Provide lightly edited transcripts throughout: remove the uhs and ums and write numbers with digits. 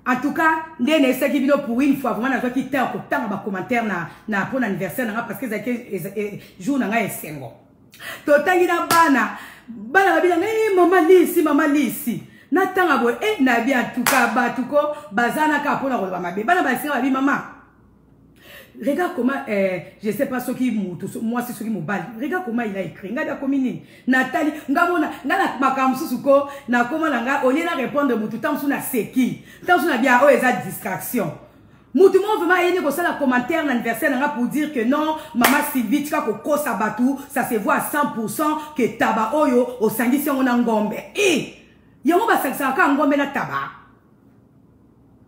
En tout cas, ndene ce qui pour une fois vraiment na qui tant ba commentaire na pour anniversaire na parce que ça jour na nga esengo. To tangi na bana babila mama lisi. Na tanga boy na bien en tout cas batuko bazana ka pour na ko ba mabe. Bana ba senga ba maman. Regarde comment, je sais pas ce qui moi c'est ce qui me balle. Regarde comment il a écrit. Regarde comment Nathalie, ngana makamsusuko, na comment nga au lieu de répondre mutu tant sous na seki. Tant sous na bien oh eza distraction. Mutu mo vraiment yene ko sala commentaire l'anniversaire nga pour dire que non, maman Sylvie tika ko kosa batu, ça se voit à 100% que taba oyo au sangisi on a ngombe. Eh, yango ba saksa ka ngombe na taba.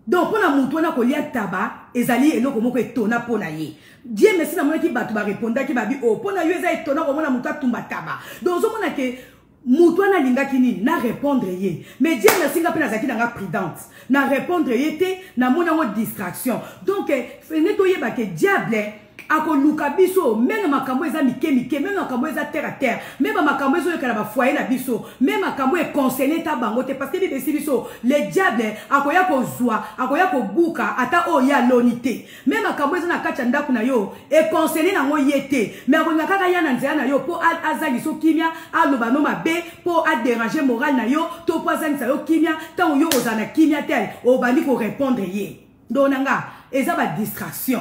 Donc, pour la moutouana ko lia taba, ezali eloko moko etona pona ye. Dieu merci na mona ki batu ba répondre ki ba bi oh pona yo eza etona ko mona mutua tumba taba. Donc zo mona ke moutouana linga kini na répondre ye. Mais Dieu merci nga pena zaki nga prudente. Na répondre ye te na mona ngo distraction. Donc neto ye ba ke diable ako luka biso même makambo eza mike même makambo eza terre à terre même makambo ezo yekala ba foyer na biso même makambo e concerner ta bango te parce que bisi biso le diable akoya ko zwa akoya ko buka ata o ya lonité même makambo ezo na kacha ndaku na yo e concerner na ngo yete mais akonya kaka ya na nzela na yo po azali so kimia aloba no mabe po a déranger moral na yo to po azali sa yo kimia tant yo ozana kimia tel o bandi ko répondre ye donanga eza ba distraction.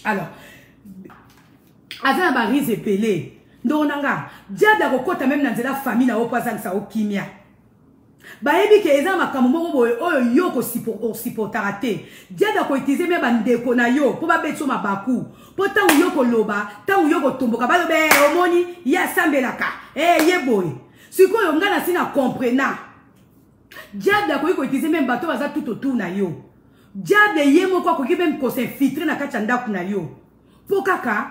Alors, azana ba rise pelé. Ndonanga, diable akokota même dans la famille na opazan sa okimia. Ba ebi ke eza makambo moko boye oyo yo ko supportara te. Diable ko utiliser même bandeko na yo po ba betso mabaku. Po tango yo ko loba, tango yo ko tomboka ba lobe omoni ya sambelaka. Ye boy. Sikoyo ngana sina comprena. Diable ko utiliser même bato baza tout autour na yo. Diable yemo kwa koki même ko s'infiltrer na kachanda kuna yo. Po kaka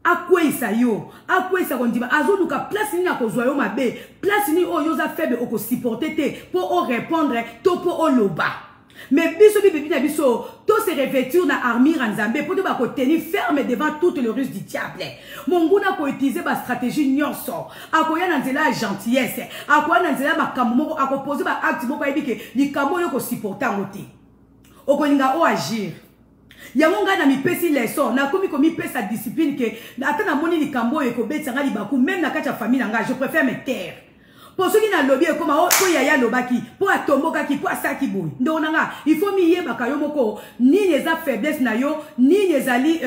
akwesa yo, akwesa kondiba azoluka place ni akozwa yo mabe, place ni o yo za faible oko supporter te po o répondre to po o loba. Mais biso bibi na biso to se revêtir na armure en Nzambe pour te ba ko tenir ferme devant toute le ruse du diable. Monguna ko utiliser ba stratégie nyonso, akoya na nzela gentillesse, akoya na nzela makambo moko akoposer ba acte moko ebike likambo yo ko supporter ngote. Okolinga o agir. Yango nga na mi pesi leçon na komi komi pesa discipline ke ata na moni likambo eko betsa nga libaku même na kati ya famille nga je préfère me taire. Pour ceux qui na lobby comme po yaya lobaki po atomboka ki po asaki boy. Ndona nga il faut mi yeba kayo moko ni les faiblesse na yo ni les ali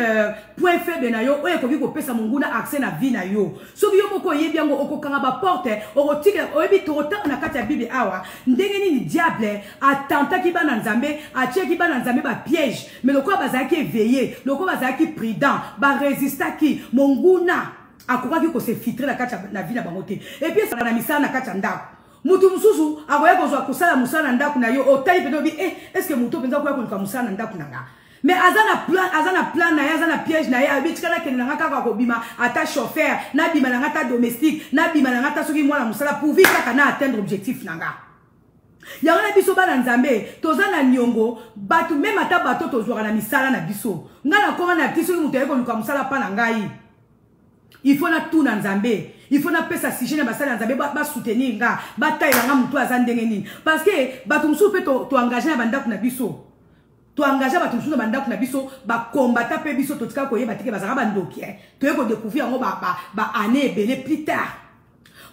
point faible na yo o ekobi ko pesa munguna accès na vie na yo. So yo moko yebi yango okokanga ba porte orotike oyebi torota na kati ya Bible awa ndenge ni diable atenta ki bana Nzambe atie ki bana Nzambe ba piège mais le quoi bazaki éveillé le quoi bazaki prudent ba résister ki munguna akoka ki ko se filtrer la kacha na vie na bangote et puis ça na misala na kacha ndako mutu mususu akoya kozwa kusala musala ndako na yo otali pedo bi est-ce que mutu penza koya ko musala ndako nanga mais azana plan na azana piège na ya abitikana ke nanga kaka ko bima ata chauffeur na bima nanga ta domestique na bima nanga ta soki mwana musala pour vite kaka na atteindre objectif nanga yango na biso bana Nzambe tozana nyongo batu même ata bato tozwa na misala na biso ngana koma na biso mutu yeko luka musala pa na ngai. Il faut na tout na Nzambe. Il faut na pesa si jeune basala Nzambe ba soutenir nga ba taila nga mutu azandenge nini parce que batu musu pe to engager na bandako na biso. To engager batu musu na bandako na biso ba combattre pe biso to tika ko yeba tike bazaka bandoki to yeko découvrir ngo ba année belé plus tard.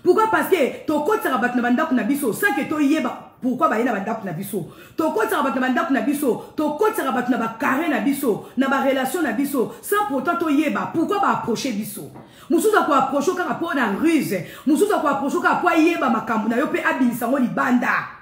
Pourquoi? Parce que to kotsa batu na bandako na biso sans que to yeba pourquoi ba yena bandako na biso to kotsa batu na bandako na biso to kotsa batu na ba carré na biso na ba relation na biso sans pourtant to yeba pourquoi ba approcher biso musuza ko approcher ka rapport na ruse musuza ko approcher ka po yeba makambo na yo pe abinisa ngo libanda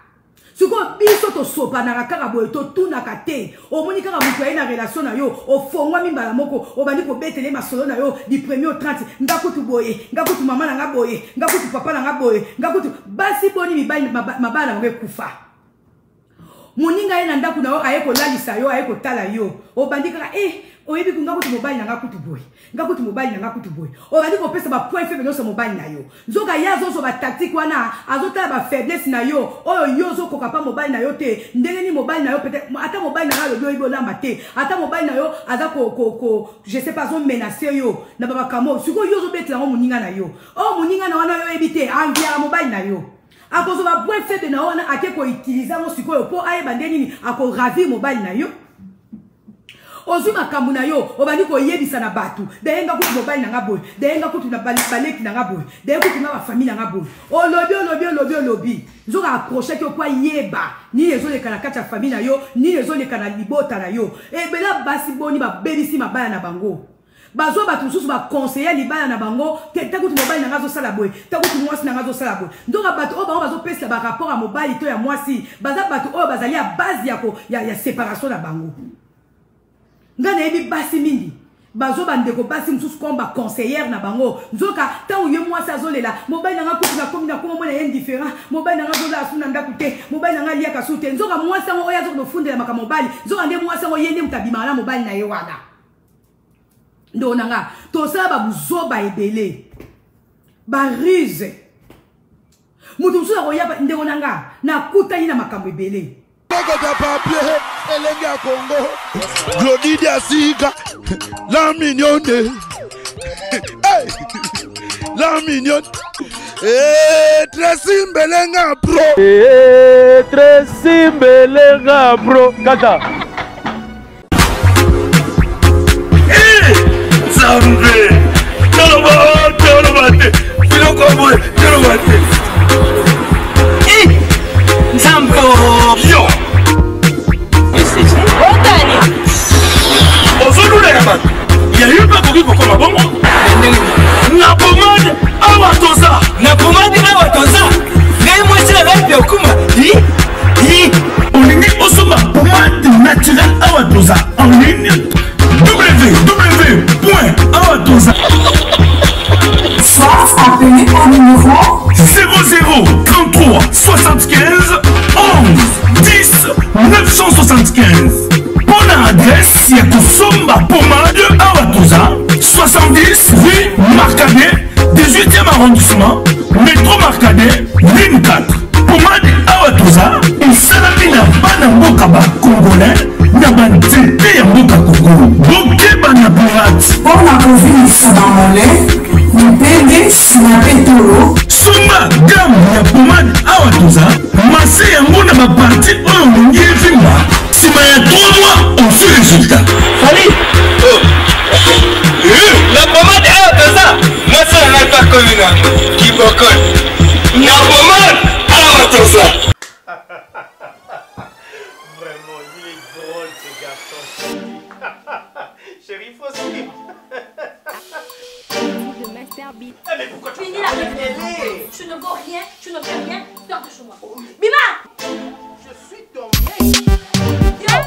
siko biso to sopa na kaka boye to tuna kate o moni kaka mutu na relation na yo o fongwa mimbala moko o bandi ko betele masolo na yo di premier au 30 ngakutu boye ngakutu mama na nga boye ngakutu papa na nga boye ngakutu basi boni mibali mabala ngwe kufa moninga ye na ndaku na yo ayeko lalisa yo ayeko tala yo o bandi kaka oyebi kunga kutu mobile na ngakutu boy ngakutu mobile na ngakutu boy o bandi ko pesa ba point faible no so mobile na yo nzoka yazo so ba tactique wana azotala ba faiblesse na yo oyo yozo ko kapa mobile na yo te ndenge ni mobile na yo peut-être ata mobile na yo yo lamba te ata mobile na yo aza ko je sais pas on menacer yo na baba kamo siko yozo betla ngo muninga na yo o muninga na wana yo ebite anvia mobile na yo à cause de ma point faible na wana ake ko utiliser mo sikoyo po aye bandeni ni ako ravi mobile na yo ozu makambu na yo obandi ko yebisa na batu denga kutu mobile na ngaboy denga kutu na baleki na ngaboy denga kutu na famille na ngaboy olobi nzoka approcher ko kwa yeba ni ezo le kana kata famille na yo ni ezo le kana libota na yo e bela basi boni ba belisi mabaya na bango bazo batu susu ba conseiller libala na bango te kutu mobile na ngazo sala boy te kutu mwasi na ngazo sala boy ndoka batu o bango bazo pesa ba rapport à mobile to ya mwasi baza batu o bazali ya base ya séparation na bango ngana yebi basi mingi bazo bandeko basi mususu komba conseillère na bango nzoka tango ye mwasi azolela mobile na ngakutu na komi na komo mona indifférent mobile na ngazo la asuna ndaku te mobile na ngalia kasute nzoka mwasi ngo oya zo fundela maka mobile nzoka nde mwasi ngo yende mutabima na mobile na ye wana ndo nanga to sala ba buzoba ebele ba ruse mutu mususu akoya ndeko nanga na kutani na makambo ebele papier elenge ya Congo Glodidi Asiga la mignonne hey la mignonne Tracy Mbelenga bro Tracy Mbelenga bro kata Zambe Tolobate Filokobo Tolobate Zambe yo il y a eu pas de comme un bon na pomade awatoza mais moi c'est la vie au kuma on est osoma pomade naturelle awatoza en ligne www.awatoza soit appelé au numéro 00 33 75 11 10 975. Bonne adresse, il y a Kosomba Pomade Awatoza, 70 rue Marcadet, 18e arrondissement, métro Marcadet, ligne 4. Pomade Awatoza, et Salamina Banamboka Congolais, Nabantete Yamboka Congo, Boké Banaburat. pour la province dans mon lait, le PD Sinapetolo. Sumba gamme ya pomade Awatoza, Massé Yamona ma partie en Yévimba. Si ma y a 3 mois, on fait le résultat. Allez. La pommade est Awatoza. Moi ça n'a pas connu qui bocole. La pommade Awatoza. Vraiment, il est drôle ce garçon. Chérie, faut suivre. De Master Beat. Mais pourquoi tu Finis la télé. Tu ne vaux rien, tu ne fais rien, sors de chez moi. Bima! Je suis ton mec. Yo!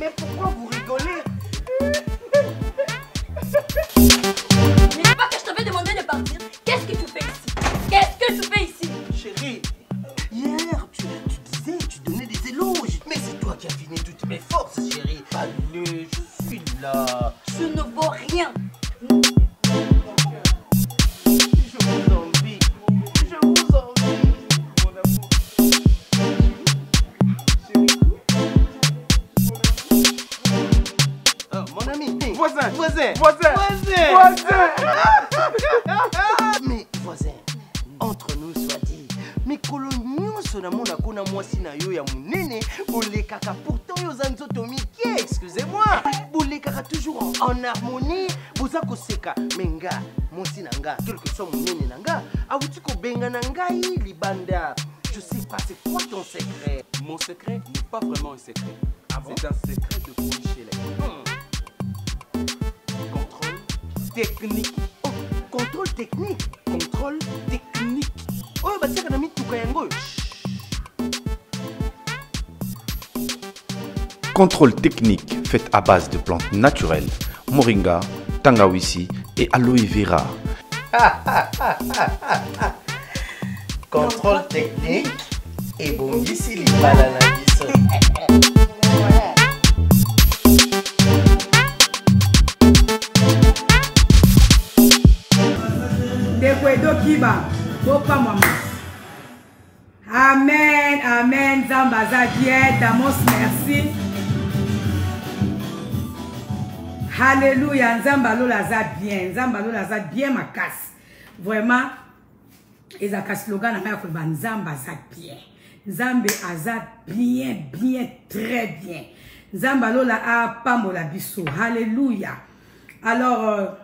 Mais pourquoi vous rigolez? Mais pas que je t'avais demandé de partir. Qu'est-ce que tu fais ici? Qu'est-ce que tu fais ici? Chérie, hier tu disais, tu donnais des éloges. Mais c'est toi qui as fini toutes mes forces, chérie. Allez, je suis là. Tu ne vaux rien. Je vous envie. Je vous envie. Mon amour. Chérie. Oh, mon ami. Voisin. Mais voisin, entre nous soit dit, mais coloniaux sonamon na kona mwasi na yo ya munene, bole kaka pourtant yo zanzoto mikie, excusez-moi. Bole kaka toujours en harmonie, boza ko seka menga, mwasi nanga, quel que soit munene nanga, awuti ko benga nanga libanda. Je sais pas, c'est quoi ton secret? Mon secret n'est pas vraiment un secret. C'est un secret de Pouichelek. Contrôle technique. Oh, contrôle technique. Contrôle technique. Oh, bah tiens, on a mis tout kayango. Contrôle technique fait à base de plantes naturelles, moringa, tangawizi et aloe vera. Contrôle technique et bon ici les bananes. Kiba, Bopa Maman. Amen, amen, Zambaza Dieu, Damos, merci. Alléluia. Nzamba lola za bien. Nzamba lola za bien ma casse. Vraiment. Et ça casse slogan na ko ba nzamba za bien. Nzambe aza bien, bien, très bien. Nzamba lola a pambola biso. Alléluia. Alors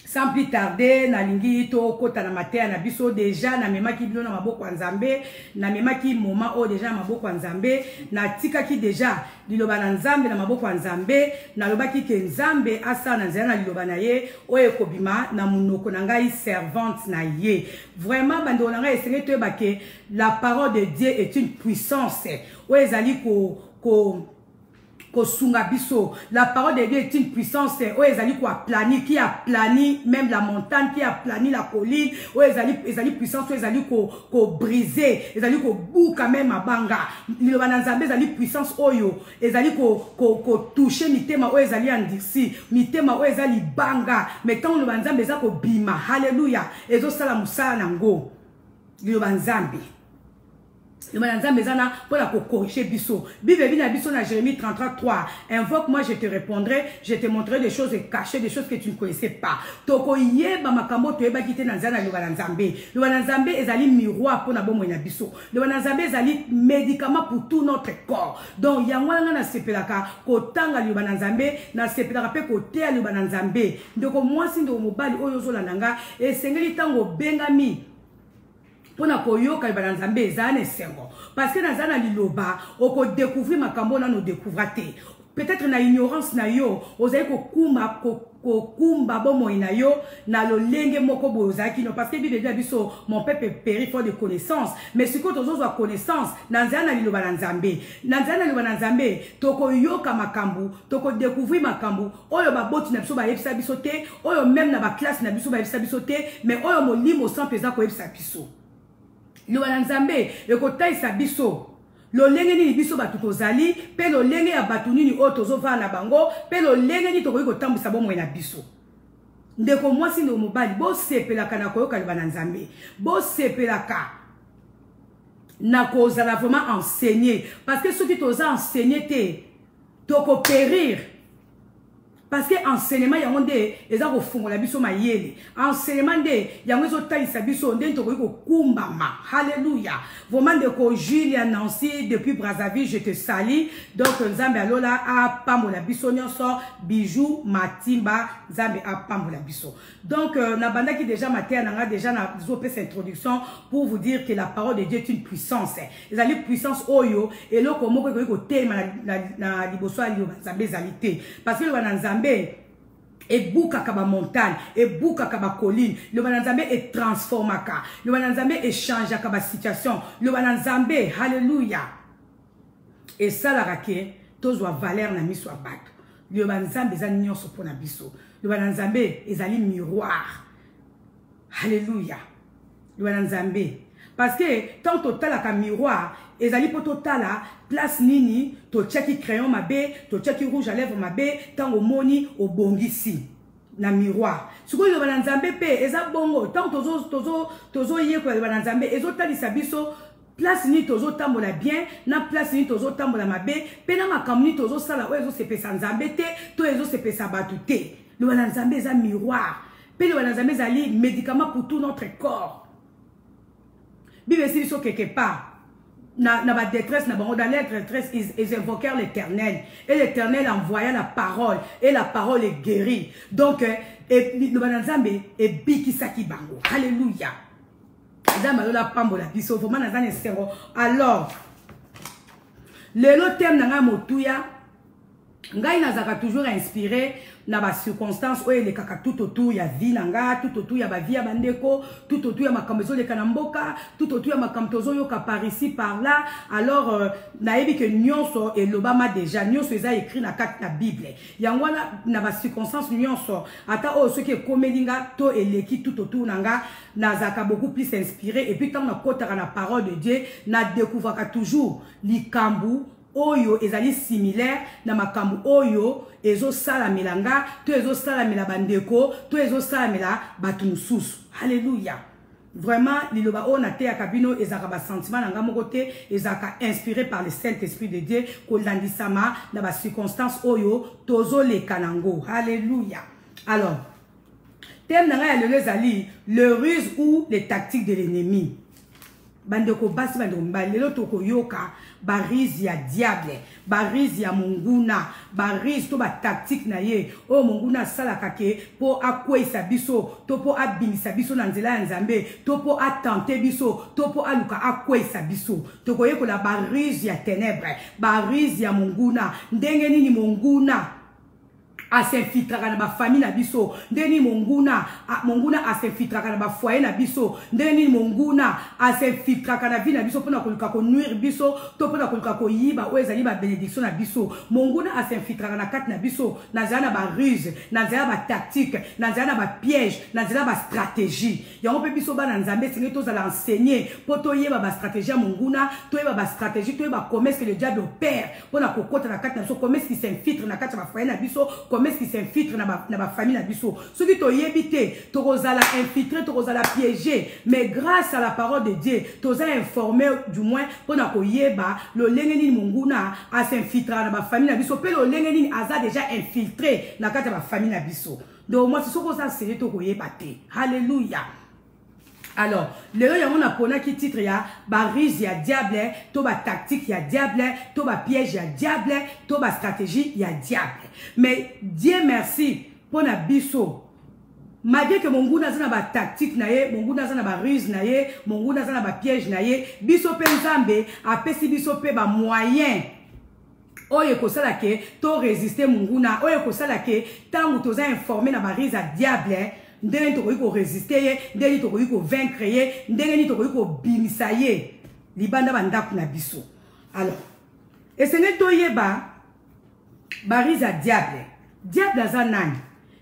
sans plus tarder, na lingi to kota na matea na biso déjà na memaki bilo na maboko nzambe, na memaki moment o déjà na maboko nzambe, na tika ki déjà liloba na nzambe na maboko nzambe, na lobaki ke nzambe asa na nzela na liloba na ye, o ekobima na munoko na ngai servante na ye. Vraiment bando na ngai esenge to bake la parole de Dieu est une puissance. O ezali ko sunga biso. La parole de Dieu est une puissance. O ezali ko plani, qui a plani même la montagne, qui a plani la colline. O ezali puissance, o ezali ko briser, ezali ko buka même abanga. Liloba na nzambe ezali puissance oyo, ezali ko toucher mitema o ezali andisi, mitema o ezali banga. Mais quand liloba nzambe ezali ko bima. Alléluia. Ezo sala musala nango. Liloba nzambe. Le mananzambe zana pour la corriger biso. Bible bina biso na Jérémie 33:3. Invoque-moi, je te répondrai, je te montrerai des choses cachées, des choses que tu ne connaissais pas. Toko yeba makambo to yeba kite na nzana le mananzambe. Le mananzambe ezali miroir pour na bomo na biso. Le mananzambe ezali médicament pour tout notre corps. Donc yangwana na sepelaka kotanga le mananzambe na sepelaka pe kotea le mananzambe. Ndoko mwasi ndo mobali oyo zo lananga e sengeli tango bengami pona koyoka ba nzambe ezane sengo parce que na zana liloba oko découvrir makambo na no découvrater peut-être na ignorance na yo ozali ko kumba bomo ina yo na lo lenge moko bozaki no parce que Bible dit biso mon peuple périt faute de connaissance mais si ko tozo zo connaissance na zana liloba na nzambe toko yoka makambu toko découvrir makambu oyo ba boti na biso ba yebisa biso te oyo même na ba classe na biso ba yebisa biso te mais oyo molimo sans pesa ko yebisa biso. Le wananzambe ekotaisa biso lo lenge ni biso batu tozali pe lo lenge ya batu nini o tozova na bango pe lo lenge ni tokoki kotambwisa bomoi na biso. Ndeko mwasi ndo mobali bo sepelaka na koyoka le wananzambe bo sepelaka na kozala vraiment enseigner parce que ceux qui toza enseigner te toko périr. Parce que enseignement yango nde eza ko fungola biso mayele. Enseignement nde yango zo talisa biso nde toko ko kumbama. Alléluia. Vraiment de ko Julia Nancy depuis Brazzaville, je te salue. Donc Nzambe alola a pambola biso nyonso bijou matimba Nzambe a pambola biso. Donc na banda qui déjà matin nanga déjà na zo pe cette introduction pour vous dire que la parole de Dieu est une puissance. Ezali puissance oyo et loko moko ko tema na liboso ali Nzambe zalité. Parce que le Nzambe et bouka kaba montagne et bouka kaba colline le bananzambe est transformaka le bananzambe est change kaba situation le bananzambe alléluia et ça la rake tozwa valeur na miso abato le bananzambe za nyonso pona biso le bananzambe ezali miroir alléluia le bananzambe parce que tant total ka miroir ezali po totala place nini to cheki crayon mabe to cheki rouge à lèvres mabe tango moni obongisi na miroir siko yo bananzambe pe eza bongo tant tozo yeko ya bananzambe ezotalisa biso place ni tozo tambola bien na place ni tozo tambola mabe pe na makambo ni tozo sala o ezo sepesa nzambe te to ezo sepesa batu te le bananzambe eza miroir pe le bananzambe ezali médicament pour tout notre corps. Bible si biso quelque part na ba détresse na bango dans leur détresse ils invoquèrent l'Éternel et l'Éternel envoya la parole et la parole est guérie. Donc le bananzambe est bikisaki bango. Alléluia. Nzambe la pambola biso vraiment na zane sero. Alors le thème na motuya ngai nazaka toujours inspiré na ba circonstance oye le kaka tout autour ya vie nanga tout autour ya ba vie ya bandeko tout autour ya makambezo le kanamboka tout autour ya makambezo yo ka par ici par là. Alors naebi que nyonso et l'obama déjà nyonso eza écrit na kati na Bible yango na ba circonstance nyonso ata o ce qui est comédinga to eleki tout autour nanga nazaka beaucoup plus inspiré et puis tant na kotaka na parole de Dieu na découvraka toujours likambu oyo ezali similaire na makambu oyo ezo sala milanga to ezo sala mila bandeko to ezo sala mila batu mususu. Alléluia. vraiment liloba on a te ya kabino ezaka ba sentiment na ngamo côté ezaka inspiré par le Saint-Esprit de Dieu ko landisama na ba circonstances oyo tozo le kanango. Alléluia. Alors thème na ya lelo ezali le ruse ou les tactiques de l'ennemi. Bandeko basi bandeko mbalelo toko yoka barize ya diable, barize ya monguna, barize to ba tactique na ye o monguna sala kake po akwesa biso to po abimisa biso na nzela ya nzambe to po atenter biso to po aluka akwesa biso toko yekola barize ya ténèbres, barize ya monguna ndenge nini monguna asinfiltraka na ba famille na biso ndeni monguna asinfiltraka na ba foyer na biso ndeni monguna asinfiltraka na vie na biso pona koluka ko nuire biso to pona koluka ko yiba o ezali ba bénédiction na biso monguna asinfiltraka na kati na biso na zana ba ruse na zana ba tactique na zana ba piège na zana ba stratégie yango pe biso bana nzambe singe to zala enseigner poto yeba ba stratégie ya monguna to yeba ba stratégie to yeba comment est-ce que le diable opère pona ko kota na kati na biso comment est-ce qu'il s'infiltre na kati ba foyer na biso est-ce qui s'infiltre dans ma famille na biso ce qui to yebité to kozala infiltré to kozala piégé mais grâce à la parole de Dieu to za informé du moins pona ko yeba lo lengeni monguna a s'infiltrer dans ma famille na biso pe lo lengeni aza déjà infiltré na kati ba famille na biso donc moi c'est ce que ça c'est to ko yebate. Alléluia. Alors, le yon a pona qui titre ya barise ya diable, to ba tactique ya diable, to ba piège ya diable, to ba stratégie ya diable. Mais Dieu merci pona biso. Malgré que mon goût n'a pas de tactique naie, mon goût n'a pas de ruse naie, mon goût n'a pas de piège naie, biso pe nzambe a pesi biso pe ba moyen. Oye ko sala ke to résister mon goût na, oye ko sala ke tangu to za informé na ba rise ya diable. Ndenge toko yiko résister ye, ndenge toko yiko vaincre ye, ndenge toko yiko bimisa ye, libanda bandaku na biso. Alors, et ce n'est to yeba bariza diable. Diable aza nani?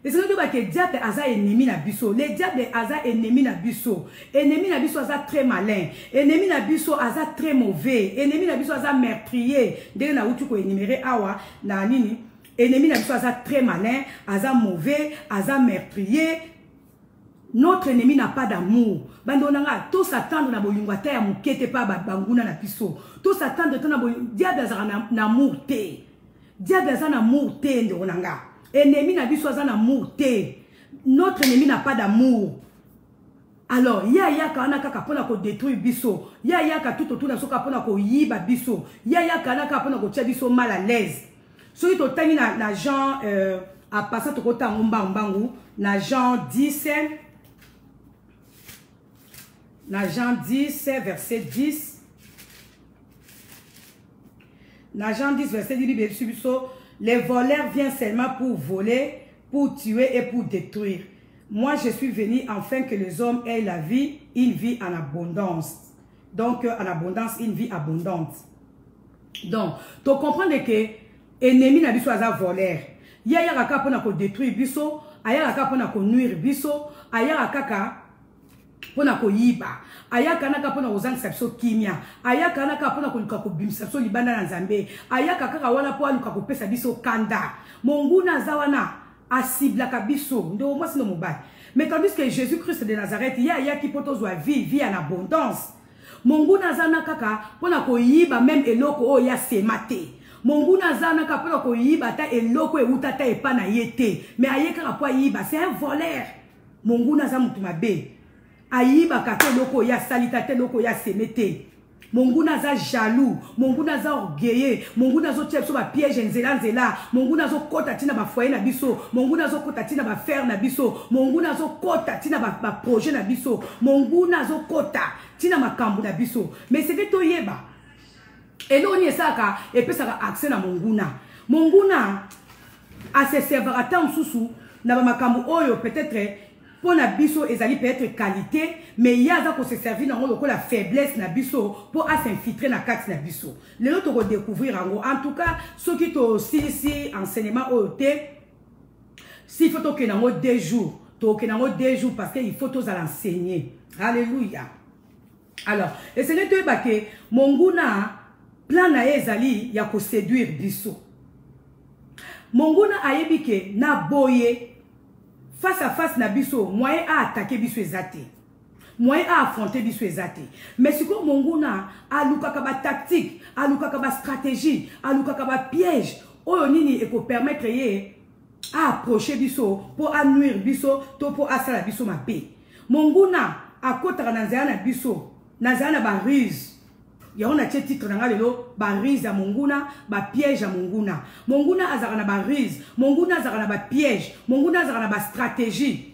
Et ce n'est to ba ke diable aza ennemi na biso. Le diable aza ennemi na biso. Ennemi na biso aza très malin. Ennemi na biso aza très mauvais. Ennemi na biso aza meurtrier. Ndenge na utu ko énumérer awa na nini? Ennemi na biso aza très malin, aza mauvais, aza meurtrier. Notre ennemi n'a pas d'amour. Bandonanga, tous s'attendent na boyungwata ya mukete pa banguna na piso. Tous s'attendent na boyungwata. Diable azara na amour te. Diable azara na amour te ndonanga. Ennemi na biso azara na amour te. Notre ennemi n'a pas d'amour. Alors, ya kana kaka pona ko détruire biso. Ya ka tout autour na soka pona ko yiba biso. Ya kana kaka pona ko tia biso mal à l'aise. Soki to tangi na Jean a passé to kota mbangu na Jean 10 na Jean 10, verset 10. Dans Jean 10, verset 10, les voleurs viennent seulement pour voler, pour tuer et pour détruire. Moi, je suis venu afin que les hommes aient la vie, une vie en abondance. Donc, en abondance, une vie abondante. Donc, tu comprends que l'ennemi n'a pas de voleur. Il y a un cas pour détruire biso, il y a un cas pour nuire biso, il y a un cas pona ko yiba ayaka naka pona ozangisa biso kimia ayaka naka pona koluka ko bimisa biso libanda na nzambe ayaka kaka wana po aluka ko pesa biso kanda monguna zawana asiblaka biso ndo mwasi no mobali mais tandis que Jésus-Christ de Nazareth ya ki poto zwa vie en abondance monguna zana kaka pona ko yiba même eloko o ya semate monguna zana kaka pona ko yiba ta eloko e utata e pa na yete mais ayeka po yiba c'est un voleur monguna za mutu mabe ayiba kate loko ya salitate loko ya semete monguna za jaloux monguna za orgueilleux monguna zo tshepso ba piège nzela monguna zo kota tina ba foyer na biso monguna zo kota tina ba faire na biso monguna zo kota tina ba projet na biso monguna zo kota tina makambu na biso mais c'est que to yeba eloni esaka epesaka accès na monguna a se servira tant susu na ba makambu oyo peut-être pour na biso ezali peut-être qualité mais il y a ça pour se servir dans la faiblesse na biso pour s'infiltrer na kati na biso les autres redécouvrir en tout cas ceux qui to si enseignement OT si faut to kenango 2 jours to kenango 2 jours parce que il faut tous l'enseigner. Alléluia. Alors et c'est que ba ke monguna plan na ezali ya ko séduire biso monguna ayebi ke na boye face à face na biso moyen à attaquer biso ezate moyen à affronter biso ezate. Mais si ko monguna alukaka ba tactique, alukaka ba stratégie, alukaka ba piège, oyo nini e ko permettre ye à approcher biso pour nuire biso to pour asala biso mabe. Monguna akotaka na nzela na biso, na nzela na ba ruse. Ya on a titre na lelo ba ruse ya monguna, ba piège ya monguna. Monguna azaka na ba ruse, monguna azaka na ba piège, monguna azaka na ba stratégie.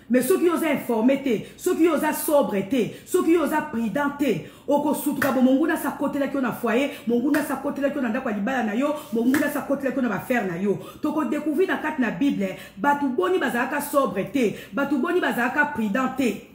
Mais ceux qui osent informer, ceux qui osent sobreté, ceux qui osent prudenter, oko sutuka bo monguna sa côté là qui on a foyer, monguna sa côté là qui on a ndakwa libala na yo, monguna sa côté là qui on a ba faire na yo. Toko découvrir na kat na Bible, batu boni bazaka sobreté, batu boni bazaka prudenter.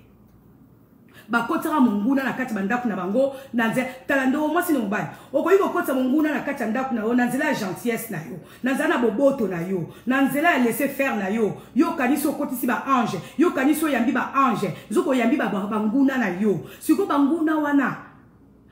Bakotera monguna na kati bandaku na bango nanze talando moi sino mbali okoyiko kotsa monguna na kati ndaku na yo nanzela gentillesse na yo nanzana boboto na yo nanzela laisser faire na yo yo kaniso kotisi ba ange yo kaniso yambi ba ange zoko yambi ba banguna na yo siko banguna wana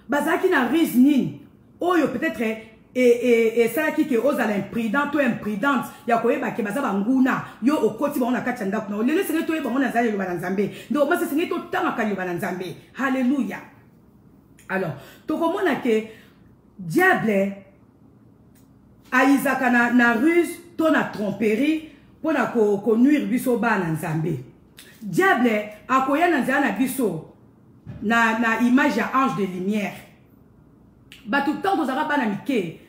bazaki na rise nini oyo peut-être et ça qui que ose à l'imprudent ou imprudente ya koyeba ke baza banguna yo okoti ba ona kati ndaku na lelo senge toyeba ona zali yo banzambe ndo moi senge to tanga kali banzambe. Alléluia. Alors to komona ke diable aizaka na ruse to na tromperie pona ko nuire biso ba na nzambe. Diable akoya na nzala na biso na image ya ange de lumière. Batu tant tozaka bana mike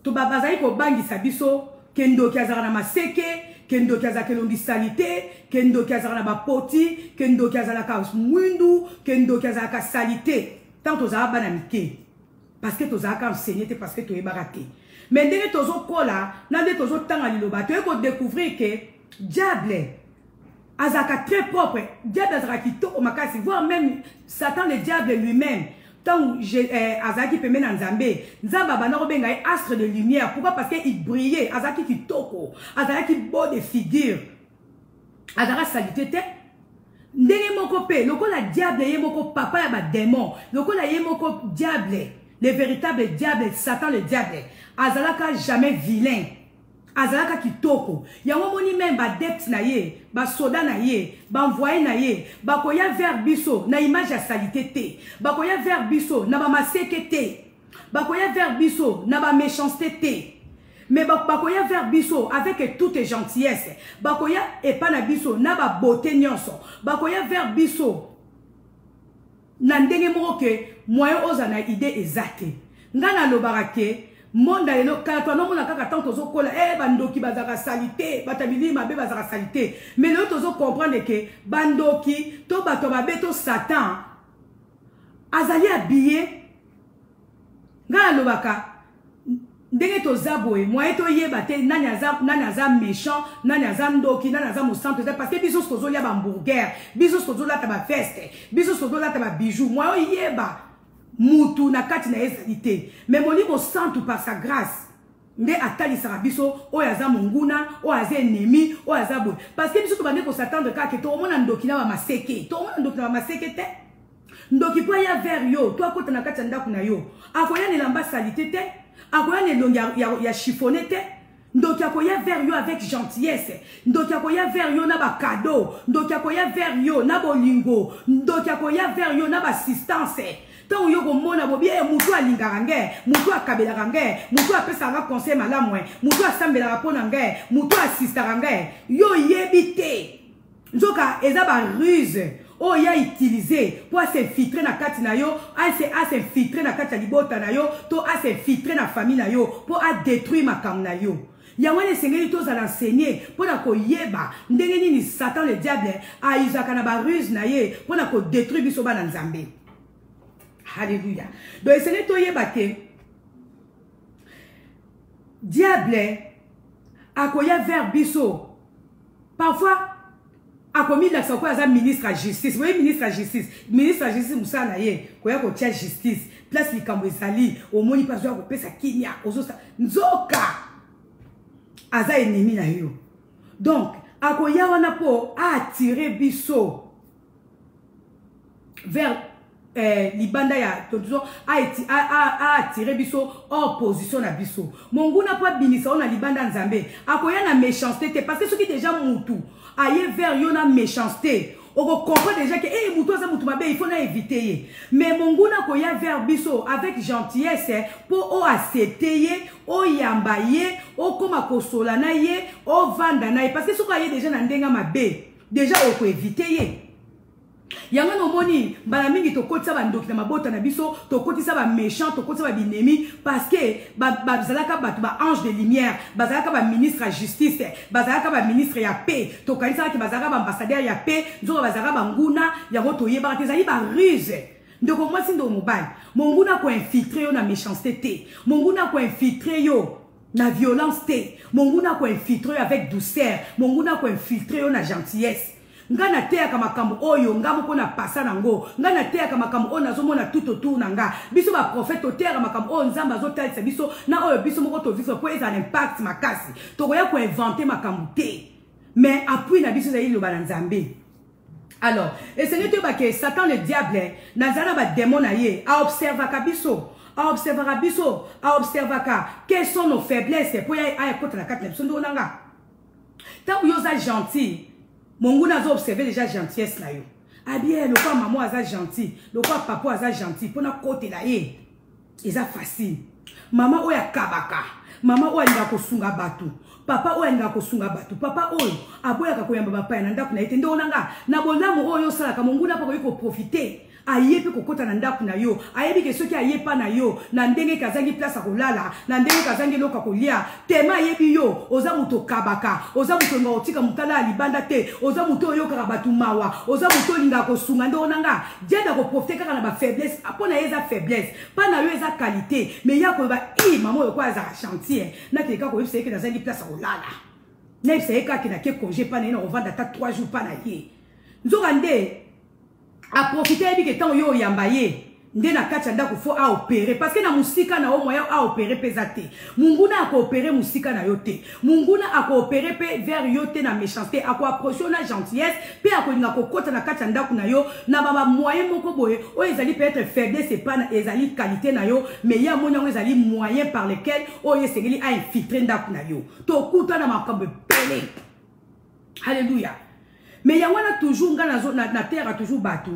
to babazali ko bangisa biso kendo kiazaka na maseke, kendo kiazaka longi salite, kendo kiazaka na bapoti, kendo kiazaka ka mwindu, kendo kiazaka salite. Tant tozaka bana mike parce que tozaka enseigner parce que toyebaka. Mais ndenge tozo kola na ndenge tozo tanga liloba to ko découvrir que diable azaka très propre, diable azaka kitoko makasi, voire même Satan le diable lui-même. Tant Azaki peut mener Nzambe, Nzamba banaro benga astre de lumière. Pourquoi? Parce qu'il brillait. Azaki kitoko, Azaki beau de figure, Azara salité te. Ndenge moko pe, loko la diable ye moko papa ya ba démon, loko la ye moko diable, le véritable diable, Satan le diable. Azalaka jamais vilain. Azalaka kitoko. Yango moni même ba depth na ye, ba soda na ye, ba envoyé na ye, ba koya vers biso na image ya salité te. Ba koya vers biso na ba maseke te. Ba koya vers biso na ba méchanceté te. Mais ba koya vers biso avec toute gentillesse. Ba koya epa na biso na ba beauté nyonso. Ba koya vers biso na ndenge moko ke moyen oza na idée exacte. Ngana lobarake monde elo quand on a kaka tant tozo kola bandoki bazaka salité batabili mabe bazaka salité mais nous tozo comprendre que bandoki to bato mabe to Satan azali habillé nga lobaka ndenge to zaboe moi to yeba te nani aza méchant nani aza ndoki nani aza mosanto parce que biso tozo ya ba hamburger biso tozo la ta ba feste biso tozo la ta ba bijoux moi yeba mutu na kati na ezalité mais moni mo santu par sa grâce nde atali sarabiso o yaza monguna o yaza ennemi o yaza boy parce que biso to bande ko s'attendre ka ke to mona ndoki na ba maseke to mona ndoki na ba maseke te ndoki po ya vers yo to akota na kati ndaku na yo akoya ne lamba salité te akoya ne longa ya chiffonné te ndoki akoya vers yo avec gentillesse ndoki akoya vers yo na ba cadeau ndoki akoya vers yo na bolingo ndoki akoya vers yo na ba assistance. Tant yo mona bobi mutu alingaka nge mutu akabelaka nge mutu apesaka conseil malamu mutu asambelaka pona nge mutu assistaka nge yo yebite nzoka eza ba ruse o ya utiliser pour s'infiltrer na kati na yo s'infiltrer na kati ya libota na yo to s'infiltrer na famille na yo pour détruire makambo na yo. Yango ne sengeli toza l'enseigner pour na ko yeba ndenge nini Satan le diable a usaka na ba ruse na ye pour na ko détruire biso ba na Nzambe. Alléluia. Donc, c'est le yebake. Diable a koya vers biso. Parfois, a commis la soko à ministre à justice. Vous voyez, ministre à justice. Ministre à justice, moussa na ye. Koya ko tia justice. Place li kambo esali. Au moni pas joa ko pesa kinya. Ozosa. Nzoka. Aza ennemi na yo. Donc, a koya wana po a attiré biso vers libanda ya toujours a attiré biso hors position na biso monguna pa binisa on a libanda nzambe akoya na méchanceté parce que ceux qui déjà mutu aye vers yo na méchanceté On comprend déjà que eh muto za mutu mabe il faut na éviter. Mais monguna ko ya vers biso avec gentillesse pour o accepter o yamba ye o koma kosola na ye o vanda na ye parce que soka ye déjà na ndenga mabe déjà o ko éviter. Yanga no moni bala mingi to kotisa ba ndoki na mabota na biso to kotisa ba méchant to kotisa ba binemi parce que ba zalaka ba ange de lumière bazalaka ba ministre à justice bazalaka ba ministre ya paix to kanisa ki bazalaka ba ambassadeur ya paix nzo bazalaka ba nguna yango to yeba te zali ba ruse ndoko moi sindo mobile monguna ko infiltrer yo na méchanceté te monguna ko infiltrer yo na violence te monguna ko infiltrer yo avec douceur monguna ko infiltrer yo na gentillesse. Ngana teya kama kambo oyo ngamo kona pasa nango ngana teya kama kambo ona zomo na tout autour nanga biso ba prophète teya kama kambo o nzamba zo talisa biso na oyo biso moko to vivre pour un impact makasi to koya ko inventer makambo te mais appui na biso zayi lo banzambe. Alors et ce n'est pas que Satan le diable nazana ba démon na ye a observer biso a observer biso a observer quelles sont nos faiblesses pour ya a écouter la carte biso ndo nanga tant yo za gentil. Monguna a observé déjà gentillesse là yo. Ah bien, le quoi maman a gentil, le quoi papa a gentil. Pour na côté là ye, ils a facile. Maman oya kabaka, maman oya nga kosunga batu, papa oya nga kosunga batu, papa oyo aboya kakoyamba papa na ndako na ete ndo nanga na bolamu oyo sala ka monguna pa ko profiter. Ayebi kokota na ndako na yo ayebi ke soki ayepa na yo na ndenge kazangi place kolala na ndenge kazangi loka kolia tema ayebi yo oza muto kabaka oza muto nga otika mutala libanda te oza muto yo kaka batu mawa oza muto linga kosunga ndo nanga diada ko profiter kaka na ba faiblesse apona eza faiblesse pa na yo eza qualité mais ya ko ba maman yo kwa za chantier na te ka ko yebisa ke kazangi place kolala na yebisa ka ke na ke congé pa na ina ovanda ta 3 jours pa na ye nzokande a profiter bi que tant yo yambaye nde na kati ndako fo a opérer parce que na musika na o moya a opérer pesate munguna a opérer musika na yote munguna a opérer pe vers yote na méchanceté a approcher na gentillesse pe a ko nga ko kota na kati ndako na yo na baba moyen moko boye o ezali peut-être faiblesse c'est pas ezali qualité na yo mais ya monyango ezali moyen par lequel o yesengeli a infiltrer ndako na yo to kuta na makambe pele. Alléluia. Mais il y a toujours na terre a toujours battu.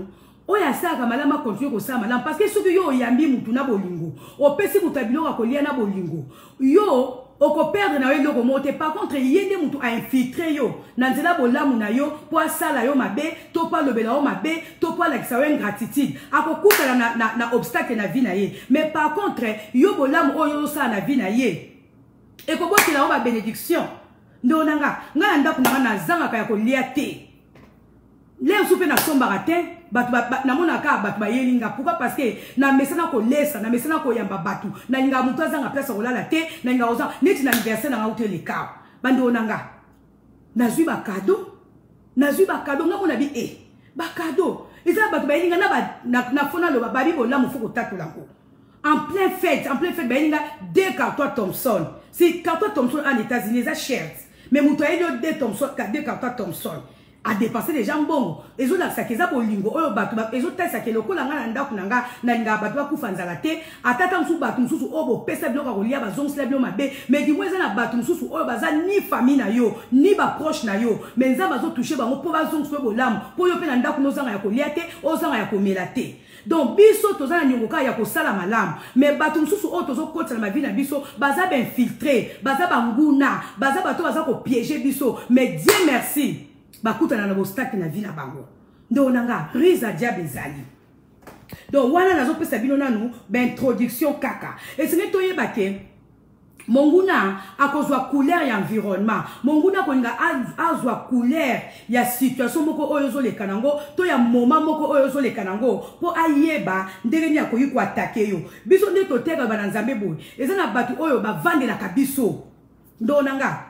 Oya saka malama continue ko sa malama parce que ceux qui yo yambi mutu na bolingo. O pesi mutabilo ka kolia na bolingo. Yo oko perdre na yo loko monter par contre yende mutu a infiltrer yo. Na nzela bolamu na yo po sala yo mabe, to pa lobela yo mabe, to pa la kisawe ingratitude. Akokuta na obstacle na vie na ye. Mais par contre yo bolamu oyo sa na vie na ye. E ko boti la ba bénédiction. Ndo nanga nga ndako na zanga ka ko lia te. Les soupe na sombara te batu na mona ka batu ba yelinga pourquoi parce que na mesana ko lesa na mesana ko yamba batu na linga mutu azanga place ko lala te na linga oza neti na anniversaire na hotel le ka bando nanga nazui ba cadeau nga mona bi ba cadeau isa batu ba yelinga na fona lo ba bibo la mu fuko tatola ko en plein fête ba yelinga 2 cartons Thompson si carton Thompson en États-Unis ça cher mais mutu ayo 2 cartons Thompson a dépassé les gens bon ezo la sakeza bolingo oyo batu ezo tesa ke lokola nga na ndako nanga na nga batu ba kufanzala te atata msu batu msusu obo pesa bloka kolia ba zong slablo mabe mais di mweza na batu msusu oyo baza ni famille na yo ni ba proche na yo mais nza bazo toucher bango po ba zong swebo lam po yo pe na ndako no zanga ya kolia te ozanga ya komela te donc biso tozana nyongoka ya kosala malamu mais batu msusu oyo tozo kotsa na vie na biso baza ba infiltrer baza banguna baza bato baza ko piéger biso mais Dieu merci bakuta na obstacle na vie na bango ndo nanga risa diable zali donc wana nazo pesa bino nanu ba introduction kaka et ce n'est toyeba ke monguna akozwa couleur ya environnement monguna ko nga azwa couleur ya situation moko oyo zo le kanango to ya moment moko oyo zo le kanango po ayeba ndenge ni akoyi ko attaquer yo biso nde to teka bana nzambe boy ezana batu oyo ba vandela kabiso ndo nanga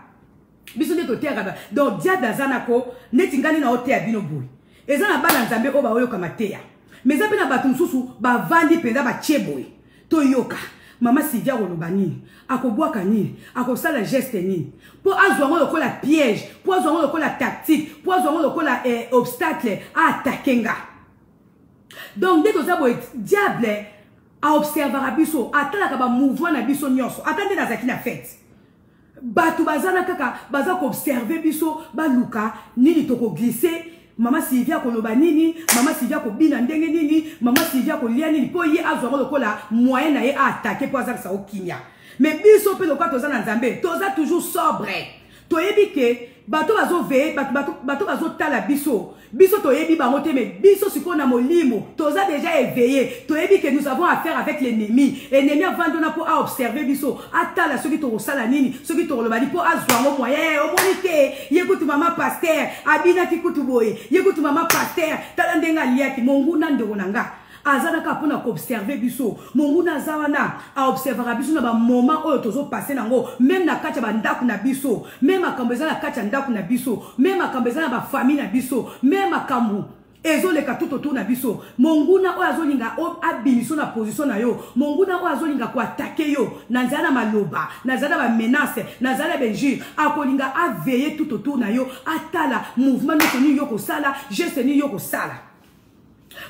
biso nde toteaka donc diable azana ko neti ngani na oteya bino boy ezana bana nzambe o ba oyo kamateya mais za pena batu msusu ba vandi penda ba cheboy to yoka mama Sylvia koloba nini akobwaka nini akosala geste nini po azwa ngo lokola piège po azwa ngo lokola tactique po azwa ngo lokola obstacle a attaquer nga donc dès que ça boy diable a observer biso atalaka ba mouvement na biso nyonso atande na zakina fête batu bazana kaka baza ko observer biso baluka nini toko glisser Maman Sylvia koloba nini, maman Sylvia ko bina ndenge nini, maman Sylvia ko lia nini po ye azwa lokola moyen na ye a attaquer pour ça ça okinya. Mais biso pe lokwa toza na Nzambe, toza toujours sobre. Toyebi ke bato bazo veiller, bato bazo tala biso. Biso toyebi bango te mais biso siko na molimo, toza déjà éveillé. Toyebi que nous avons affaire avec l'ennemi. Ennemi avandona pour observer biso, atala ceux qui to sala nini, ceux qui to lobali pour azwa moyen, o monite, yekutu mama pasteur, abina kikutu boye, yekutu mama pasteur, talandenga liaki monguna ndeko nanga. Azanaka pona ko observer biso monguna zawana a observera biso na ba moment oyo tozo passer nango même na kacha ba ndaku na biso même akambo na kacha ndaku na biso même akambo na ba famille na biso même akambo ezoleka tout autour na biso monguna oyo azolinga abimiso na position na yo monguna oyo azolinga ko attaquer yo na nzana maloba na nzana ba menace na nzana benjure akolinga aveiller tout autour na yo atala mouvement ni yo ko sala geste ni yo ko sala.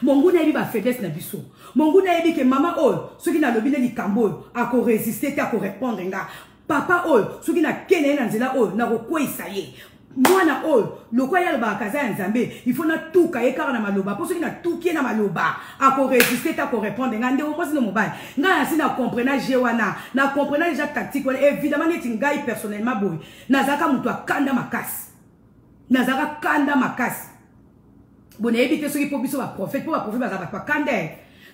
Monguna yebi ba faiblesse na biso. Monguna yebi ke mama oyo soki na lobine likambo a ko résister ta ko répondre nga. Papa oyo soki na kene na nzela oyo na ko kwesa ye. Mwana oyo lokwa ya ba kaza ya Nzambe il faut na tuka ye kaka na maloba po soki na tuki na maloba a ko résister ta ko répondre nga ndeko mwasi no mobile. Nga na sina comprendre jewana na comprendre déjà tactique wana évidemment neti ngai personnellement boy. Nazaka mutu akanda makasi. Nazaka kanda makasi. Bon, éviter ceux qui profitent ba prophète pour ba prophète ba pas kande.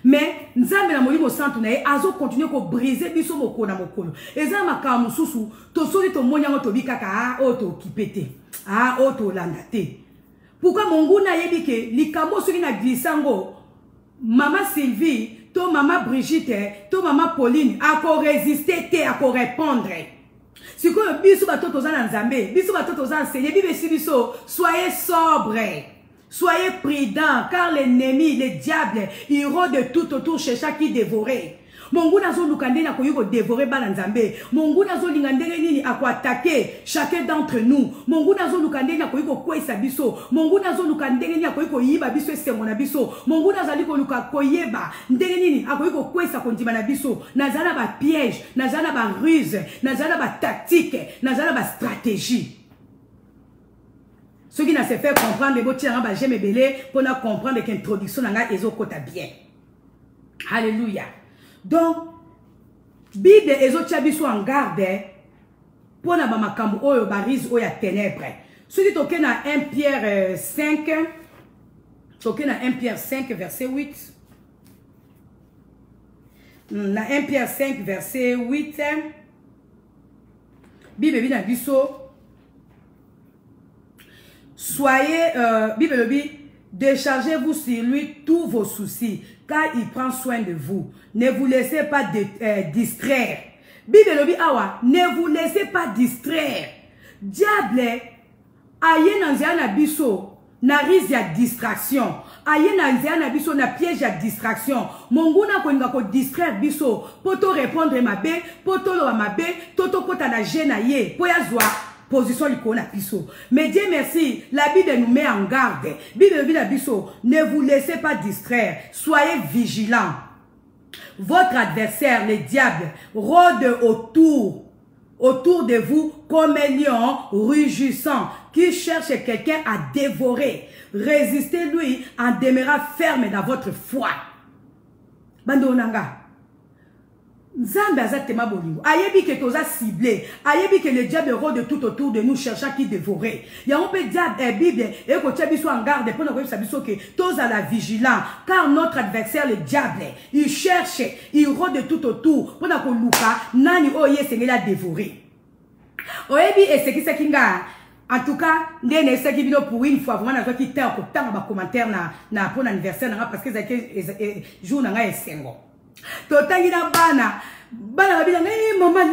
Mais Nzambe na molimo santu na ye azo continuer ko briser biso moko na mokolo. Eza makamu susu to sori to monyango to bikaka o to kipete. O to landate. Pourquoi monguna yebi ke likambo soki na glisango Maman Sylvie, to maman Brigitte, to maman Pauline a ko résister te a ko répondre. Si ko biso ba to toza na Nzambe, biso ba to toza enseigner bibe si biso soyez sobre. Soyez prudents, car l'ennemi, le diable, il rôde tout autour chez chaque qui dévorer. Monguna zo lukande na koyiko dévorer balanzambe. Monguna zo lingandere nini a ko attaquer chacun d'entre nous. Monguna zo lukande na koyiko kwesa biso. Monguna zo lukande nini a koyiko yiba biso esemona biso. Monguna zali ko luka koyeba ndenge nini a koyiko kwesa kondima na biso. Nazala ba piège, nazala ba ruse, nazala ba tactique, nazala ba stratégie. Ceux qui n'ont pas fait comprendre les mots de j'aime belé pour comprendre que l'introduction n'a pas kota bien. Alléluia. Donc, Bible et autres chabiso en garde pour na bamakambu oyo barize oya ténèbres. Ceux qui toquent na 1 Pierre 5, toquent na 1 Pierre 5 verset 8. Na 1 Pierre 5 verset 8. Bible bina biso. Soyez, Bible dit, déchargez-vous sur lui tous vos soucis, car il prend soin de vous. Ne vous laissez pas distraire. Bible dit, awa, ne vous laissez pas distraire. Diable, aye nanzia na biso, na risque ya distraction. Aye nanzia na biso, na piège ya distraction. Monguna koninga ko distraire biso, poto répondre mabe, poto lo mabe, toto kota na gena ye, po ya zwa. Position l'icône à Bisso. Mais Dieu merci, la Bible nous met en garde. Bible dit à Bisso, ne vous laissez pas distraire, soyez vigilants. Votre adversaire, le diable, rôde autour de vous comme un lion rugissant qui cherche quelqu'un à dévorer. Résistez-lui en demeurant ferme dans votre foi. Bandonanga. Nzambe azatema bolingo. Ayebi que toza ciblé. Ayebi que le diable rôde tout autour de nous cherchant qui dévorer. Ya on peut diable Bible et ko tchabi soit en garde pour nous savoir que toza la vigilant car notre adversaire le diable, il cherche, il rôde tout autour pour na ko luka nani oye sengela dévorer. Oyebi et ce qui c'est kinga. En tout cas, ndene seki bino pour une fois vraiment na qui t'a ko tanga ba commentaire na pour l'anniversaire na parce que c'est jour na nga esengo. Totangi na bana babila mama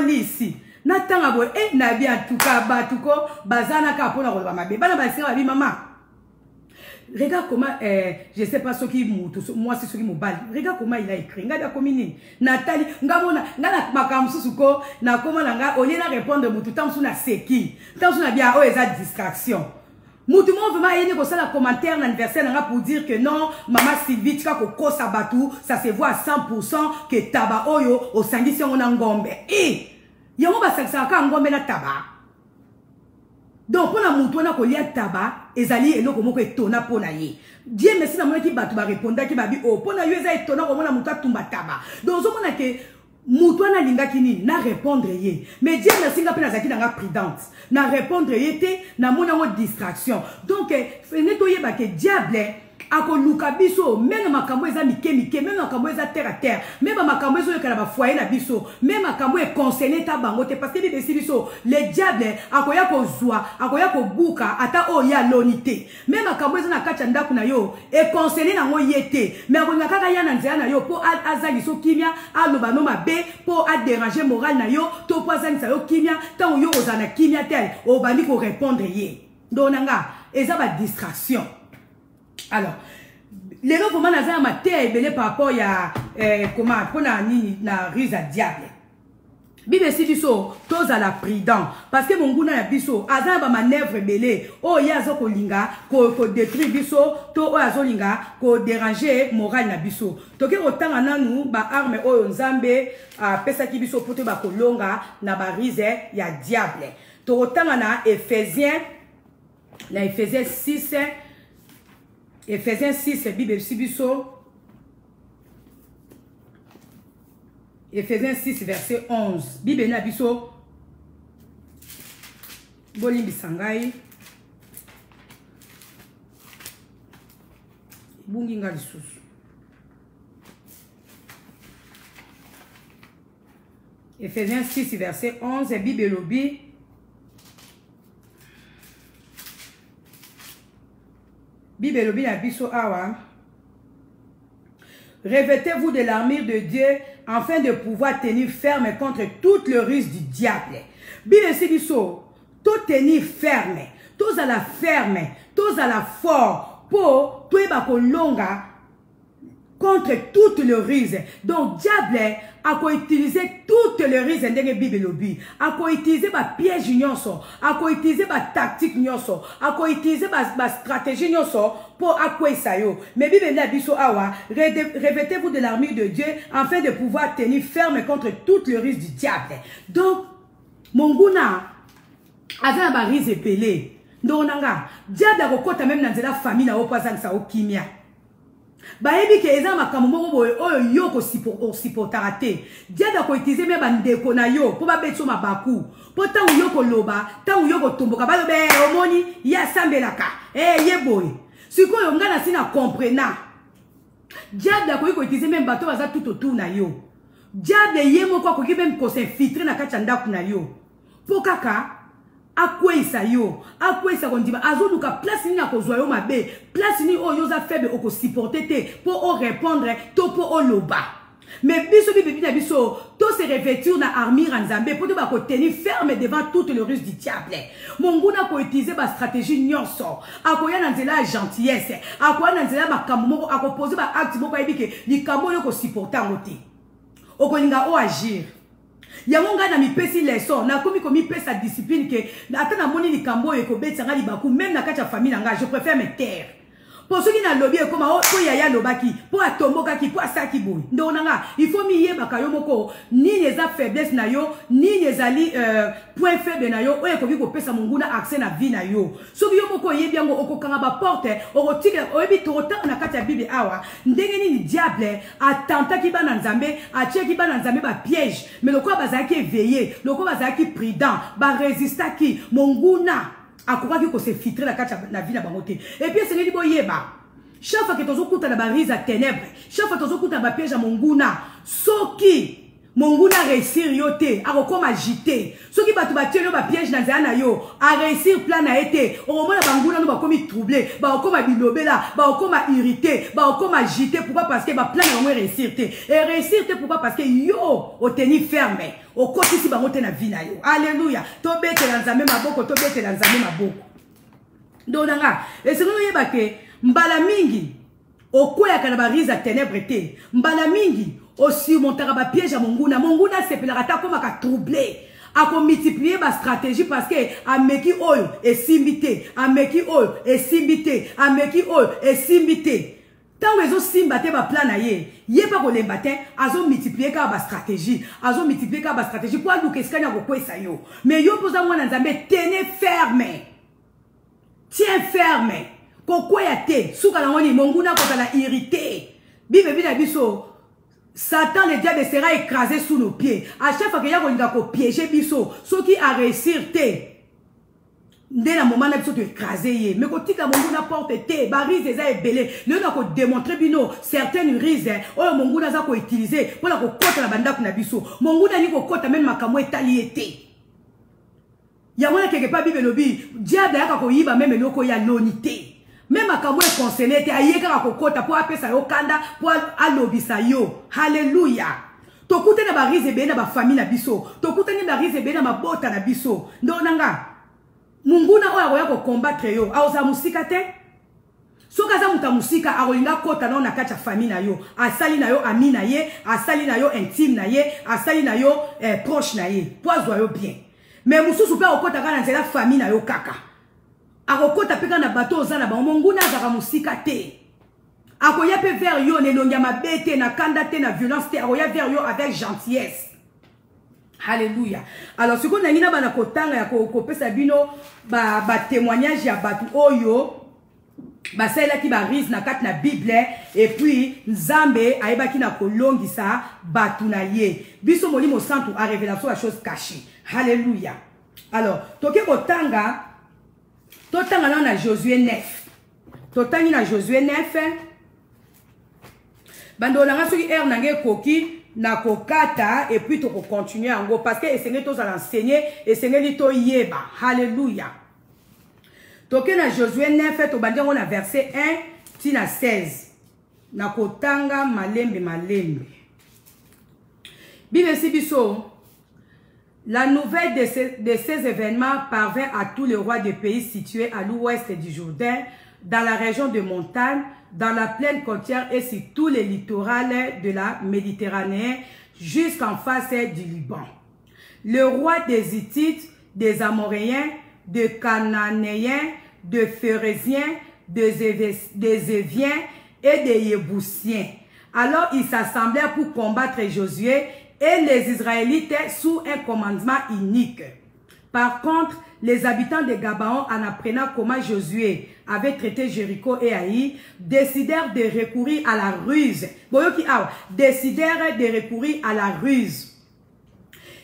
lisi natanga boy na bien en tout cas batuko bazana ka pona ko ba mabe bana basinga babi mama. Regarde comment je sais pas ce qui moi c'est ce qui me balle. Regarde comment il a écrit ngada komini Nathalie ngamona ngana makamsusuko na komona nga olie na répondre mutu tamsu na seki tamsu na bien o eza distraction. Moutou vraiment yéné ko ça la commentaire l'anniversaire pour dire que non maman Sylvie tika ko kosa batu ça se voit à 100% que taba oyo au sangisi on ngombe yango ba sangisa ka ngombe na taba Donc, pour la moutouana ko lia taba, ezali eloko moko etona pour na ye. Dieu merci na mona ki batu ba répondre ki ba bi oh pour na yo eza etona ko mona moutou tumba taba. Donc zo mona ke moutouana linga kini na répondre ye. Mais Dieu merci nga pena zaki na prudence. Na répondre ye te na mona mo distraction. Donc netoye ba ke diable ako luka biso même makambo eza mike même makambo eza terre à terre même makambo ezo yekala ba foyer na biso même makambo e concerné ta bango te parce que bibe si biso le diable akoya ko zwa akoya ko buka ata o ya lonité même makambo eza na kacha ndako na yo e concerné na ngo yete mais akonya kaka ya na nzela na yo po azali so kimia aloba no mabe po a déranger moral na yo to po azali sa yo kimia tant yo ozana kimia tel o bani ko répondre ye donanga eza ba distraction. Alors, les gens comment naza ma terre belé par rapport ya comment pour na ni na ruse à diable. Bible si biso tous à la prudent parce que mon guna ya biso aza ba manœuvre belé o ya zo ko linga ko détruire biso to o azo linga ko déranger moral na biso. To ke otanga nanu ba arme o nzambe a pesa ki biso poto ba kolonga na ba ruse ya diable. To otanga na Ephésiens 6 Ephésiens 6, Bible Sibiso. Ephésiens 6, verset 11. Bible Nabiso. Bolimbi Sangai. Bunginga Lisusu. Ephésiens 6, verset 11. Bible Lobi. Bible Biso Awa. Revêtez-vous de l'armure de Dieu afin de pouvoir tenir ferme contre toute le ruse du diable. Bible Biso, tout tenir ferme, tous à la ferme, tous à la fort, pour tout longa contre toute le ruse. Donc diable a utiliser toute le ruse de Bible Lobi, a utiliser ba piège nyonso, a utiliser ba tactique nyonso, a utiliser ba stratégie nyonso pour akwe sayo. Mais Bible na biso awa, revêtez-vous de l'armure de Dieu afin de pouvoir tenir ferme contre toute le ruse du diable. Donc monguna azana ba ruse pelé. Ndonanga, diable a kokota même dans la famille na opazan sa okimia. Baebi ke eza makambo moko boye oyo yo ko supportara te. Diable ko utiliser me bandeko na yo po ba betso mabaku. Po tangu yo ko loba, tangu yo ko tomboka ba lobe omoni ya sambelaka. Ye boye. Sikoyo ngana sina comprena. Diable ko utiliser me bato baza tout autour na yo. Diable ye moko ko ki même ko s'infiltrer na kacha ndaku na yo. Po kaka akwesa yo, akwesa kondiba azoluka place ni akozwa yo mabe, place ni o yoza faible oko supporter te pour o répondre to pour o loba. Mais biso biso to se revêtir na armure nzambe pour te ba ko tenir ferme devant toute le ruse du diable. Monguna ko utiliser ba stratégie nyonso, akoya na nzela gentillesse, akoya na nzela makambo moko akoposer ba acte moko ebike likambo yo ko supporter ngote. Okolinga o agir. Yamonga na mi pesi leçon na komi komi pesa discipline ke ata na moni likambo e ko betsa nga libaku même na kacha famille nga je préfère me taire. Pour ceux qui na lobby comme o yaya lobaki pour atomboka ki pour asaki boy. Ndonanga il faut mi yeba kayo moko ni les faiblesse na yo ni les ali point faible na yo o e ko bi ko pesa monguna accès na vie na yo. So yo moko yebi yango okokanga ba porte o rotike o ebi to na kacha Bible awa ndenge ni diable atenta ki bana nzambe atie ki bana nzambe ba piège mais le quoi bazaki éveillé le quoi bazaki prudent ba résister ki monguna akoka ki ko se filtrer la kacha na vie na bangote et puis c'est li boyeba chaque fois que tozo kuta na ba rise à ténèbres chaque fois tozo kuta ba piège à monguna soki monguna réussir yote akokoma agité soki batu batie yo ba piège na nzela na yo a réussir plan na été o mona banguna no ba komi troublé ba okoma bilobela ba okoma irrité ba okoma agité pourquoi parce que ba plan na mo réussir te et réussir te pourquoi parce que yo o tenir ferme o koti si bangote na vie na yo alléluia to bete na nzambe maboko to bete na nzambe maboko ndonanga et c'est nous yeba ke mbala mingi o koya kana ba rise à ténèbres te mbala mingi aussi montera ba piège à monguna c'est pelaka ta comme ka troublé a ko multiplier ba stratégie parce que ameki oyo et simbité ameki oyo et simbité ameki oyo et simbité tant wezo simbate ba plan na ye pas ko lembate azo multiplier ka ba stratégie pour aluka eskanya ko kwesa yo mais yo poza mwana nzambe tenez ferme tiens ferme. Koko ya te, souka na ngoni, monguna kota la irrité. Bible bina biso, Satan le diable sera écrasé sous nos pieds. À chaque fois que y'a kolinga ko piéger biso, ceux qui a réussir te. Dès le moment où tu écrasé, mais quand tu as mon porte te, barise des ailes belé, le n'a pas démontré bino certaines rises, oh mon goût n'a pas utilisé pour la cote la banda pour biso. Mon goût n'a ni cote même ma camo italiété. Yamona quelque part bible lobi, diable a ko yiba même loko ya lonité. Même ma camo est conseillé te ayeka ko kota pour appeler ça yo kanda pour alobisa yo. Alléluia. Tokute na barise be na ba famille na biso. Tokute ni barise be na mabota na biso. Ndonanga. Munguna oya koya ko combattre yo aoza musika te soka za muta musika akolinga kota na kati ya famille na yo asali na yo ami na ye asali na yo intime na ye asali na yo proche na ye poizo yo bien mais mususu pe okota kana nzela famille na yo kaka akokota pe kana bato oza na ba munguna za musika te akoya pe vers yo ne longia mabete na kanda te na violence te akoya vers yo avec gentillesse. Alléluia. Alors, ce qu'on a dit, na kotanga ya kopesa bino ba témoignage ya batu oyo ba sala ki ba rise na kat na Bible et puis Nzambe ayeba ki na kolongisa batu na ye. Biso molimo santo a révélation la chose cachée. Alléluia. Alors, toke kotanga na Josué 9. Totangi na Josué 9. Bando na soki er nange koki na kokata et puis to continuer en parce que essayez tous à l'enseigner essayez to yeba. Alléluia. Toke na Josué 9 to bandi on a verset 1 tina 16 na kotanga malembe. Bible si biso la nouvelle de ces événements parvint à tous les rois des pays situés à l'ouest du Jourdain, dans la région de montagne, dans la plaine côtière et sur tous les littoraux de la Méditerranée jusqu'en face du Liban. Le roi des Hittites, des Amoréens, des Cananéens, des Phérésiens, des Éviens et des Yébousiens. Alors ils s'assemblèrent pour combattre Josué et les Israélites sous un commandement unique. Par contre, les habitants de Gabaon, en apprenant comment Josué avait traité Jéricho et Haï, décidèrent de recourir à la ruse. Décidèrent de recourir à la ruse.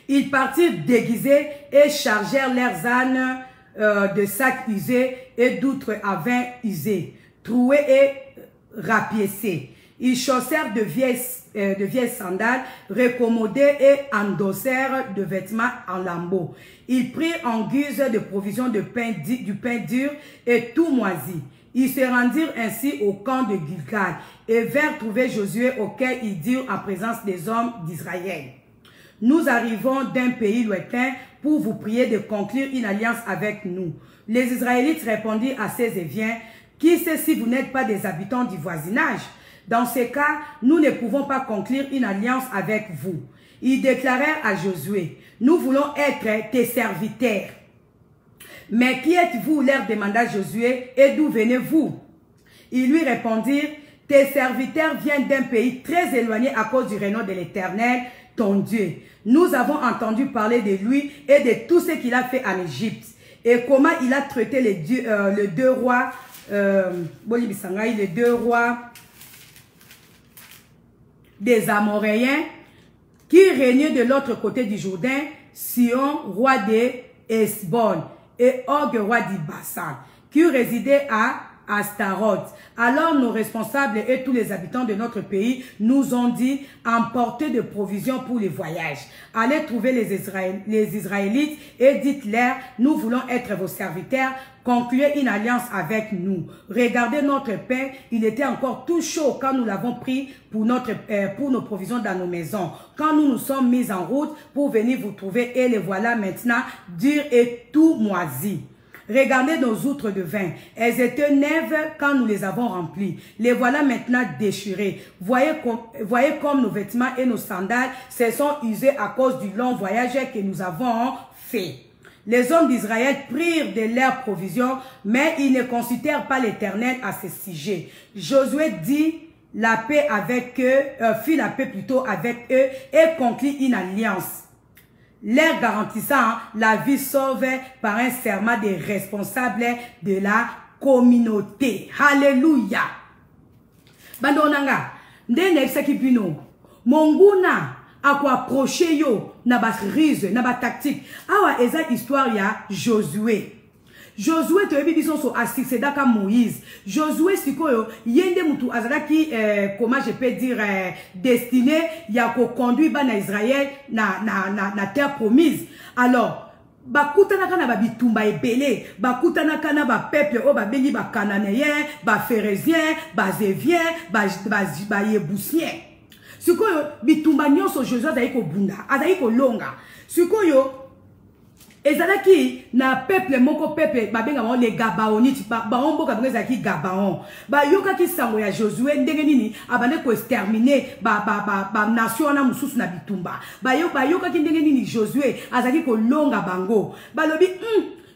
Ils partirent déguisés et chargèrent leurs ânes de sacs usés et d'outres à vin usés, troués et rapiécés. Ils chaussèrent de vieilles sandales, recommodées et endossèrent de vêtements en lambeaux. Ils prirent en guise de provisions du pain dur et tout moisi. Ils se rendirent ainsi au camp de Gilgal et vinrent trouver Josué auquel ils dirent en présence des hommes d'Israël. Nous arrivons d'un pays lointain pour vous prier de conclure une alliance avec nous. Les Israélites répondirent à ces Éviens, qui sait si vous n'êtes pas des habitants du voisinage? Dans ce cas, nous ne pouvons pas conclure une alliance avec vous. Ils déclarèrent à Josué, nous voulons être tes serviteurs. Mais qui êtes-vous? Leur demanda Josué, et d'où venez-vous? Ils lui répondirent, tes serviteurs viennent d'un pays très éloigné à cause du renom de l'Éternel, ton Dieu. Nous avons entendu parler de lui et de tout ce qu'il a fait en Égypte. Et comment il a traité les deux rois, des Amoréens qui régnaient de l'autre côté du Jourdain, Sion, roi d'Hesbon, et Og, roi d'Ibassan, qui résidaient à Astaroth. Alors nos responsables et tous les habitants de notre pays nous ont dit, emportez de provisions pour les voyages. Allez trouver les Israélites et dites-leur, nous voulons être vos serviteurs, concluez une alliance avec nous. Regardez notre pain, il était encore tout chaud quand nous l'avons pris pour nos provisions dans nos maisons. Quand nous nous sommes mis en route pour venir vous trouver et les voilà maintenant durs et tout moisis. Regardez nos outres de vin. Elles étaient neuves quand nous les avons remplies. Les voilà maintenant déchirées. Voyez comme nos vêtements et nos sandales se sont usés à cause du long voyage que nous avons fait. Les hommes d'Israël prirent de leurs provisions, mais ils ne considèrent pas l'Éternel à ce sujet. Josué dit la paix avec eux, fit la paix plutôt avec eux et conclut une alliance. leur garantissant la vie sauvée par un serment des responsables de la communauté. Alléluia. Bandonanga, ndene sekipino, monguna ako approcher yo na ba rise, na ba tactique. Awa eza histoire ya Josué. Josué te yebi biso so succédaka Moïse. Josué sikoyo yende mutu azalaki comment je peux dire destiné ya ko conduire bana Israël na terre promise. Alors bakutanaka na babitumba ebele, bakutanaka na ba peuple o babengi ba cananéen, ba phérézien, ba zévien, ba yébusien. Sikoyo bitumba nyonso Josué azali ko bunda, azali ko longa. Sikoyo ezalaki na peuple moko peuple babenga bango les Gabaonites bango mboka bango ezalaki Gabaon bayokaki sango ya Josué ndenge nini abande ko exterminer ba nation na mususu na bitumba bayokaki ndenge nini Josué azalaki ko longa bango balobi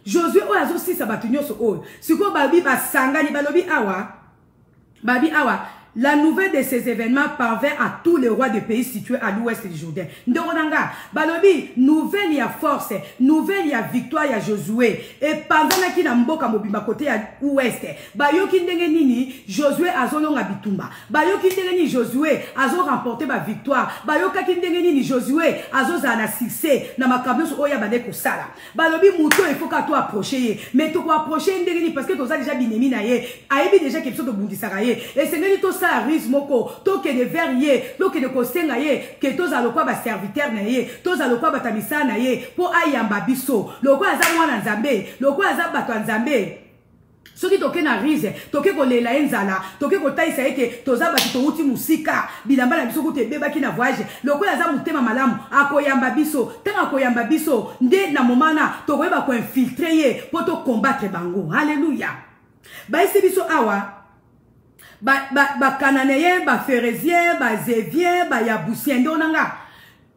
Josué oyo azosisa bato nyonso oyo siko babi basangani balobi awa la nouvelle de ces événements parvint à tous les rois des pays situés à l'ouest du Jourdain. Ndonanga, balobi, nouvelle y a force, nouvelle y a victoire y a Josué. Et pendant qu'il na mboka mobimba côté à ouest, bayoki ndenge nini Josué azolonga bitumba. Bayoki ndenge nini Josué azo remporter ba victoire. Bayoka ndenge nini Josué azo zana succès na makambo so oya bande ko sala. Balobi muto il faut ka to approcher. Mais to ko approcher ndenge nini parce que to za déjà binemi na ye. Ayebi déjà quelque chose de bundisaka ye. Et c'est ngeli to rismoko to ke de verrier to ke de kosenga ye ke to za lokwa ba serviteur na ye to za lokwa batamisa na ye po ayamba biso lokwa aza mwana nzambe lokwa aza bato nzambe soki toke na rise toke kolela enzala toke kotaisa eke toza bato touti musika bilamba na biso kuti ebebaki na voyage lokwa aza mutema malamu akoyamba biso tanga akoyamba biso nde na momana tokoyeba ko infiltrer ye po to combattre bango. Alléluia. Baisi biso awa ba cananéen, ba phérézien, ba zévien, ba yabousien ndonanga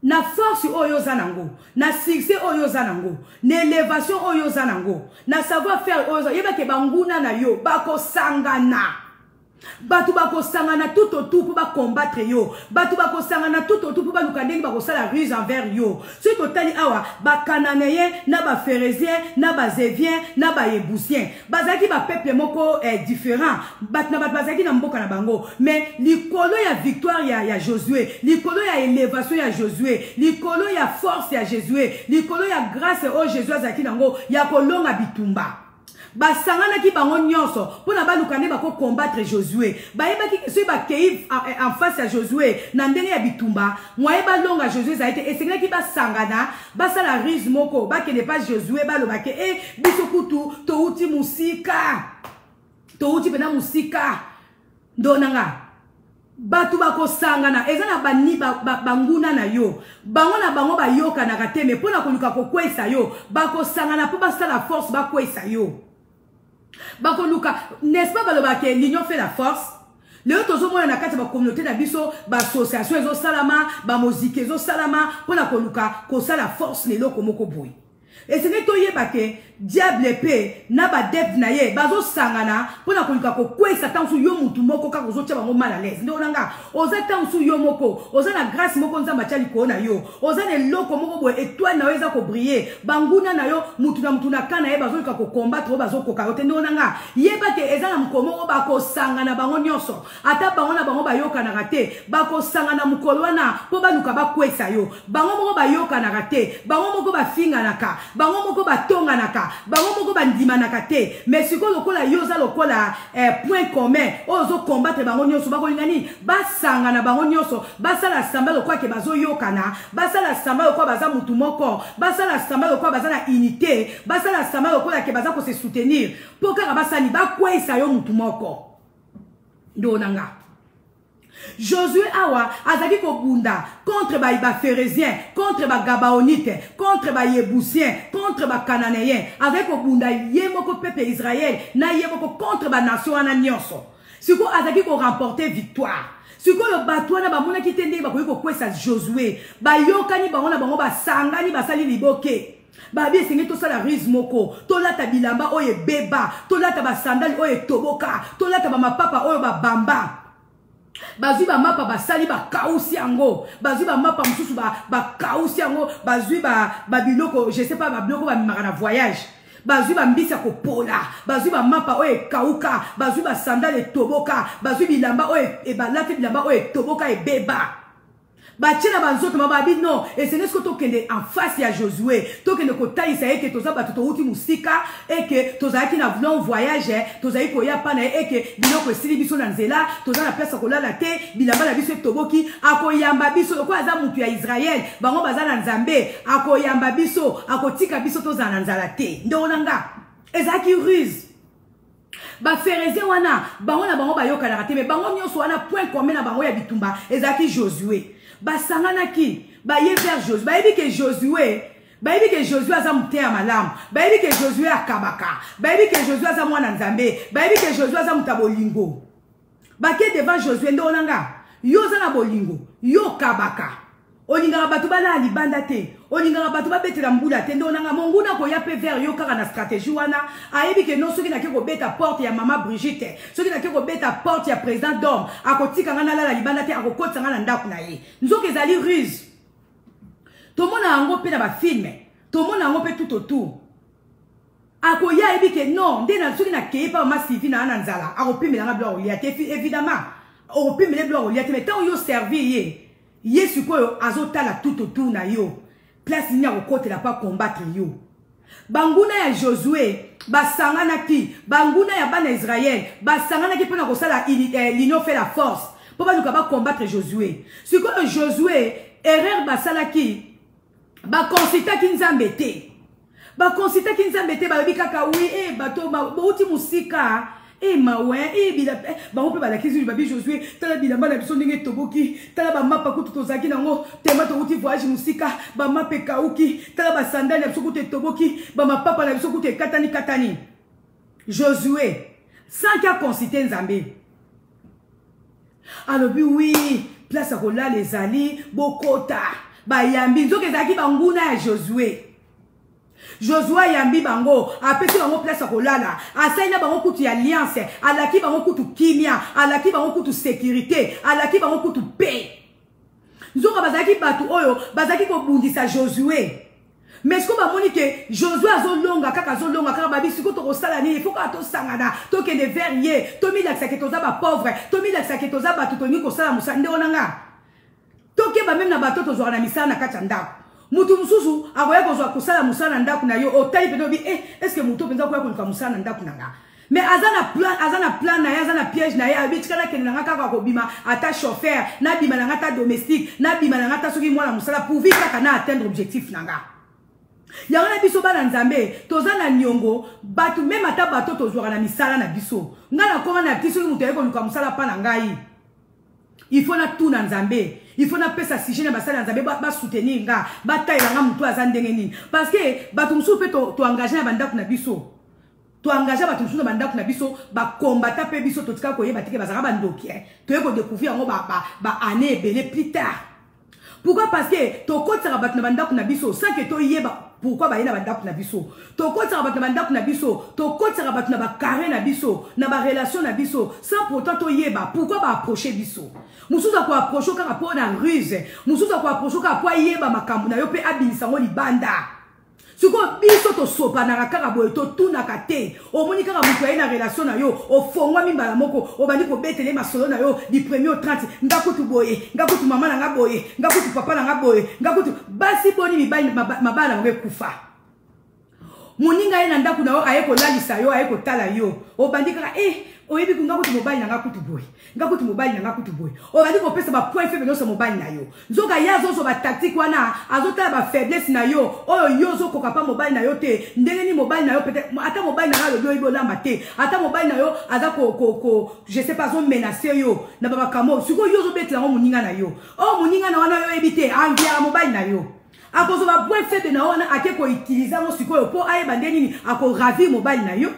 na force oyo zanango na succès oyo zanango na élévation oyo zanango na savoir faire oyo yeba ke banguna na yo bako sangana batu bako sangana tout autour pour ba combattre yo batu bako sangana tout autour pour ba lukandeli bako sala ruse envers yo ce totali awa ba cananéen na ba phérézien na ba zévien na ba yébusien bazaki ba peuple moko différent bat na bat bazaki na mboka na bango mais likolo ya victoire ya Josué likolo ya élévation ya Josué likolo ya force ya Josué likolo ya grâce o Jésus azaki nango ya kolonga bitumba basangana ki bango nyonso pona balukane bako combattre Josué bayebaki so bakei en face à Josué na ndenge ya bitumba moye balonga Josué za été esengela ki basangana basala rise moko bakende pas Josué balobake biso kutu touti musika touti pena musika ndonanga batu bako sangana eza na bani banguna na yo bango na bango bayoka na kateme pona koluka kokwesa yo bako sangana po basala force bakwesa yo bako luka n'est-ce pas balobake l'union fait la force. Le tozo mona na kati ba communauté na biso ba association ezo salama ba musique ezo salama pona koluka ko sala force lelo komoko boy. Et c'est que toyeba ke diable épée na ba depth na ye bazo sangana pona koluka ko kwesa tansu yo mutu moko ka kozo tia bango mal à l'aise ndonanga oza tansu yo moko oza na grâce moko nzamba tali ko na yo oza ne loko moko boy étoile na weza ko briller banguna na yo mutu na kana ye bazo ka ko combattre bazo ko karote ndonanga yeba ke eza na mkomo ba ko sangana bango nyonso ata bango na bango bayoka na rate ba ko sangana mukolo wana po baluka ba kwesa yo bango moko bayoka na rate bango moko ba finga naka bango moko ba tonga naka bango moko bandima nakate mais siko lokola yoza lokola point commun ozo combattre bango nyonso bakolingani basanga na bango nyonso basala samba lokwa ke bazo yokana basala samba lokwa baza mutu moko basala samba lokwa baza na unité basala samba lokola ke baza ko se soutenir poka basani bakwesa yo mutu moko ndonanga Josué awa azaki ko bunda contre ba phérézien, contre ba gabaonite, contre ba yébusien, contre ba cananéen, avec ko bunda yemoko peuple Israël, na yemoko contre ba nation ana nyonso. Siko azaki ko remporter victoire. Siko le batwana ba mona kitende ba ko kwesa Josué, ba yokani ba ona bango ba sangani ba sali liboke. Babi esengi tosala rise moko tolata bilamba oye beba tolata ba sandali oye toboka tolata ba mapapa oyo ba bamba bazui ba mapa basali ba kausi yango bazui ba mapa mususu ba kausi yango bazui ba biloko je sais pas ba biloko ba mimaka na voyage bazui ba mbisa ko pola bazui ba mapa oye kauka bazui ba sandale toboka bazui bilamba oye e balati bilamba oye toboka e beba Bachina banzoto mababi non et c'est ce que tu kende en face ya Josué to kende ko taisa et que toza batu to uti musika et que toza ki na vlon voyage toza ko ya pana et que biloko sili biso na nzela toza na place ko la te bilamba na biso toboki akoyamba biso ko aza mutu ya Israël bango bazana nzambe akoyamba biso akotika biso toza na nzala te ndonanga ezaki ruse ba Pharisien wana bango na bango bayoka na te mais bango nyonso wana point commun na bango ya bitumba ezaki Josué basanganaki baye vers Josué bayebi que Josué aza muteya malamu bayebi que Josué akabaka bayebi que Josué aza mwana nzambe bayebi que Josué aza muta bolingo bake devant Josué ndonanga yo za na bolingo yo kabaka olingaka batu bana libanda te olingaka batu babetela mbula te ndonanga monguna ko ya pe vers yo kaka na stratégie wana ayebi que non soki na ke ko beta porte ya mama Brigitte soki na ke ko beta porte ya président d'homme akotika ngana la libanda te akokotsa ngana ndako na ye nzoka ezali ruse tomona yango pe na ba film tomona yango pe tout autour akoya ayebi que non nde na soki na kei pa mama Sylvie na ana nzala akopimela nga bloc olia te évidemment okopimela bloc olia te mais tant yo servir ye sikoyo azotala tout autour na yo place ni akokotela pa combattre yo banguna ya Josué basanganaki banguna ya bana Israël basanganaki pona kosala l'union fait la force po baluka ba combattre Josué sikoyo Josué erreur basalaki ba consultaki nzambe te ba consultaki nzambe te ba bikaka oui bato bauti musika mawe bila bango pe balakizi babi Josué tala bilamba na biso ndenge toboki tala ba mapa kutu tozaki nango tema to uti voyage musika ba mapa kauki tala ba sandale na biso kutu toboki ba mapapa na biso kutu katani Josué sans qu'il consulter nzambe alobi oui place akola les ali bokota ba yambi nzoke ezaki banguna ya Josué yambi bango apesi bango place kolala asaina bango kutu ya alliance alaki bango kutu kimia alaki bango kutu sécurité alaki bango kutu paix nzoka bazaki batu oyo bazaki ko bundisa Josué mais ce qu'on va moni que Josué azolonga kaka babisi ko to kosala ni il faut ka to sangana to ke de verrier to mi laksa ke toza ba pauvre to mi laksa ke toza batu to ni ko sala musande onanga to ke ba même na bato to zo na misana kachanda mutu mususu akoya kozwa kusala musana ndaku na yo otali pedo bi est-ce que mutu penza koya koluka musana ndaku nanga mais azana plan na ye azana piège na ye abitikana kene nanga kaka kobima ata chauffeur na bima nanga ta domestique na bima nanga ta soki mwana musala pour vivre kaka na atteindre objectif nanga yango na biso bana nzambe toza na nyongo batu même ata bato tozwaka na misala na biso nga na koma na biso mutu ye koluka musala pa na ngai il faut na tout na nzambe il faut na pesa sujet na basala nzambe ba soutenir nga ba taila nga mutu azandenge nini parce que batu musu pe to engager na bandako na biso to engager batu musu na bandako na biso ba combattre pe biso to tika ko yeba tike bazaka bandoki to yeko découvrir ngo ba année belé plus tard pourquoi parce que to kotsa batu na bandako na biso sans que to yeba pourquoi ba yena bandako na biso to kotsa batu na bandako na biso to kotsa batu na ba carré na biso na ba relation na biso sans pourtant to yeba pourquoi ba approcher biso musuza ko approcher kaka po na ruse musuza ko approcher kaka po yeba makambu na yo pe abilisa ngo libanda siko biso to sopa na kaka boye to tuna kate omoni kaka mutu ayi na relation na yo ofongwa mimbala moko obandi ko betele masolo na yo di premier au 30 ngakutu boye ngakutu mama na nga boye ngakutu papa na nga boye ngakutu basi boni mibali mabala ngo kufa moninga ye na ndaku na yo aye ko lalisa yo aye ko tala yo obandi kaka oyebi kunga kutu mobile na nga kutu boy nga kutu mobile na nga kutu boy obandi ko pesa ba point faible no mobile na yo nzoka yazo so ba tactique wana azotala ba faiblesse na yo oyo yozo ko kapa mobile na yo te ndenge ni mobile na yo peut-être ata mobile na yo lo ibo lamba te ata mobile na yo aza ko je sais pas on menacer yo na ba kamo siko yozo betla ngo muninga na yo muninga na wana yo ebite envia mobile na yo akozo ba point faible na wana ake ko utiliser mo siko yo po aye bandeni ako ravir mobile na yo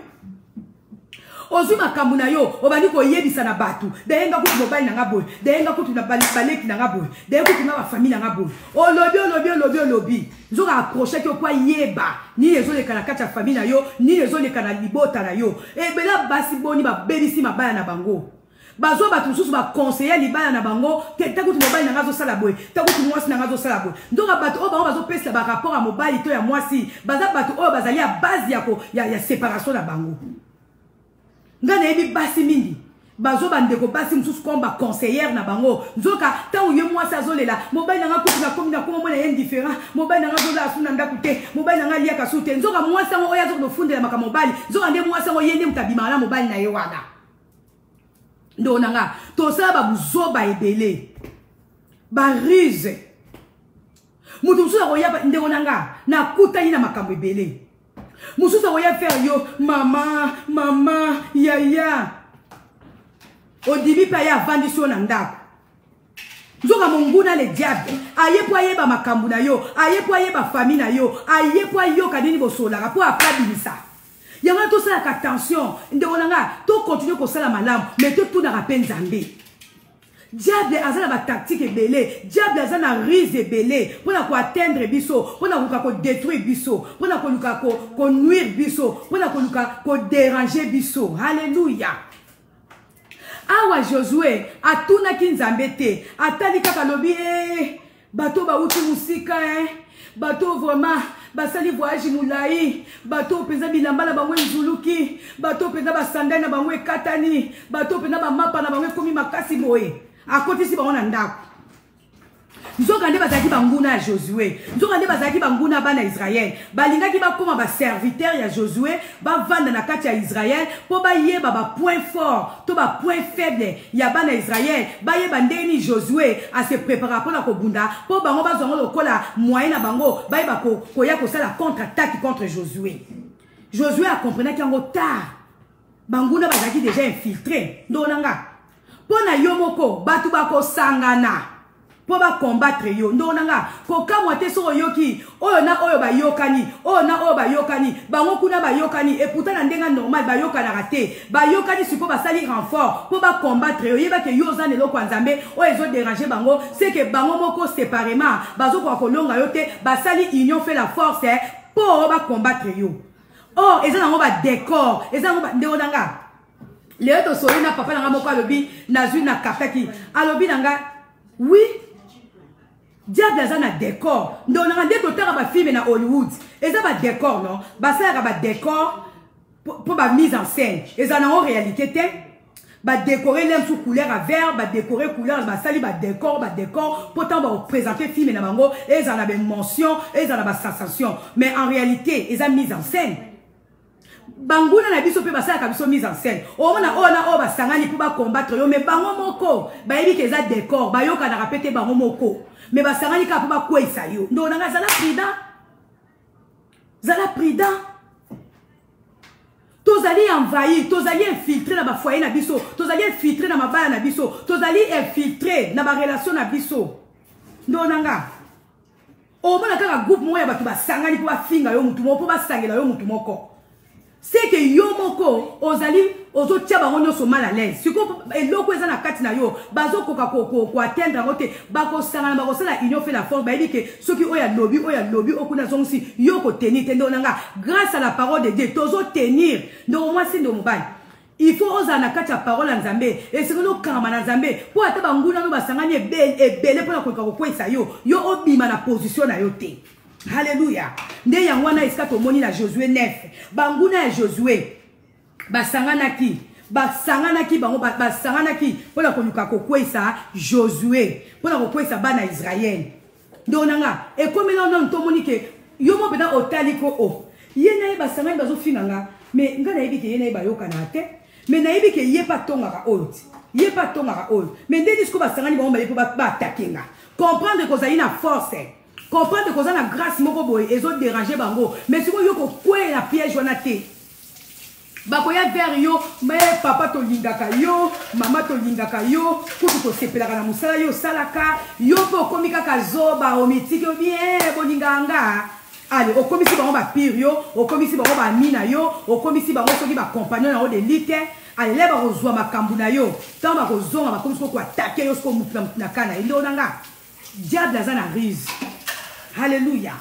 ozu makambu na yo obandi ko yebisa na batu denga kutu mobile na ngaboy denga kutu na baleki na ngaboy denga kutu na ba famille na ngaboy olobi nzoka approcher ko kwa yeba ni ezo le kana kata famille na yo ni ezo le kana libota na yo bela basi boni ba belisi mabaya na bango bazo ba tout ba conseiller libala na bango ta kutu mobali na ngazo sala boy ta kutu mwasi na ngazo sala boy ndoka bato o bango bazo pesa ba rapport à mobali to ya mwasi baza bato o bazali ya base ya séparation na bango ngana yebi basi mingi bazo bandeko basi mususu komba conseillère na bango nzoka tango ye mwasi azolela mobali na ngakutu na komi na komo mona ye indifférent mobali na ngazo la asuna ndaku te mobali na ngalia kasute nzoka mwasi ngo oya zo kufundela maka mobali nzoka nde mwasi ngo yende mutabima na mobali na ye wana ndo nanga to sala ba buzoba ebele ba ruse mutu mususu akoya ndeko nanga na kuta ina makambo ebele mususu akoya faire yo mama yaya odibi pa ya vandisio na ndako nzoka monguna le diable ayepo ayeba makambo na yo ayepo ayeba famille na yo ayepo ayoka nini bosolaka po akabimisa yango tosalaka attention ndeko nanga to continue kosala malamu mais to tunaka mpe nzambe diable aza na batactique ebele diable aza na ruse ebele mpona koatteindre biso mpona koluka kodétruire biso mpona koluka konuire biso mpona koluka kodéranger biso halleluya awa Josué atunaki nzambe te atali kaka lobi bato bauti musika bato vraiment basali voyage mulai bato peza bilamba na bango nzuluki bato peza basandai na bango ekatani bato peza bamapa na bango ekomi makasi boye akotisi bango na ndako nzoka nde bazalaki banguna ya Josué nzoka nde bazalaki banguna bana Israël balingaki bakoma baserviteur ya Josué bavanda na kati ya Israël po bayeba bapoint fort to bapoint faible ya bana Israël bayeba ndeni Josué ase prépara mpona kobunda po bango bazwango lokola moyen na bango bayeba koya kosala contre-attaque contre Josué Josué akomprenaki yango tard banguna bazalaki déjà infiltré ndonanga mpona yo moko bato bakosangana po ba combattre yo ndonanga ko kamwa te so yoki oyo na oyo bayokani oyo na oyo bayokani bango kuna bayokani et pourtant na ndenga normal bayokana raté bayokani siko basali renfort po ba combattre yo yeba ke yo za ne lokwa nzambe oyo ezo déranger bango c'est que bango moko séparément bazo kwa kolonga yo te basali union fait la force po ba combattre yo oh eza nango ba décor eza nango ba ndonanga leo to sori na papa nanga moko alobi nazwi na kapaki alobi nanga oui diable aza na décor ndonanga nde totanga bafilme na Hollywood eza ba décor non basalaka ba décor pour ba mise en scène eza nango réalité te ba décorer l'aime sous couleur à vert ba décorer couleur basali ba décor pourtant ba présenter film na bango eza na ba mention eza na ba sensation mais en réalité eza mise en scène banguna na biso pe basalaka biso mise en scène ona basangani pour ba combattre yo mais bango moko bayebi ke eza décor bayoka na répéter bango moko mais basangani ka pour ba kwesa yo ndonanga zala prudent tozali envahi tozali infiltré na ba foyer na biso tozali infiltré na mabala na biso tozali infiltré na ba relation na biso ndonanga omona kaka groupe moya bato basangani pour ba finga yo mutu moko pour basangela yo mutu moko c'est que yo moko ozali ozotia bango nyonso mal à l'aise siko eloko eza na kati na yo bazokoka ko atteindre yango te bakosangana bakosala union fait la force bayebi ke soki oyo alobi okuna zongosi yo kotenir te ndonanga grâce à la parole de Dieu tozotenir ndongo mwasi ndo mobali il faut ozala na kati ya parole ya nzambe esengeli okangama na nzambe mpo ata banguna yo basangani ebele mpona kokoka kokwesa yo obima na position na yo te. Alléluia. Nde yango wana esika tomoni na Josué 9. Banguna ya Josué basanganaki bango basanganaki pona koluka kokwesa Josué pona kokwesa bana Israël. Ndonanga ekomela non tomoni ke yo mo pena otaliko o. Yena ye basangani bazofinganga mais nga na yebi ke yena ye bayoka na te mais na yebi ke ye pa tongaka oyo. Ye pa tongaka oyo. Mais nde disko basangani bango bayepo ba attaquer. Comprendre que ça y a force. Comprendre que ça na grâce moko boy ezo déranger bango mais siko yo ko kwe la piège wana te bakoya vers yo mais papa to lingaka yo mama to lingaka yo kutu to sepelaka na musala yo salaka yo po komika ka zoba omitiki bien bolinganga allez okomisi bango ba pire yo okomisi bango ba mina yo okomisi bango soki ba compagnon na o de lite allez leba kozwa makambu na yo tant ba kozonga ba komisi ko attaquer yo sko mupla na kana ilo nanga diable azana rise. Alléluia.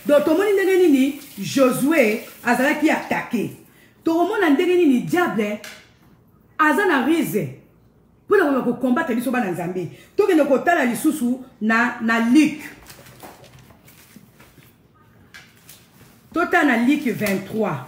Donc, tout le monde dit que Josué a attaqué. Tout le monde a dit que le diable azana rise pour le combattre biso bana nzambe to ke ko tala lisusu na Luc tota na Luc 23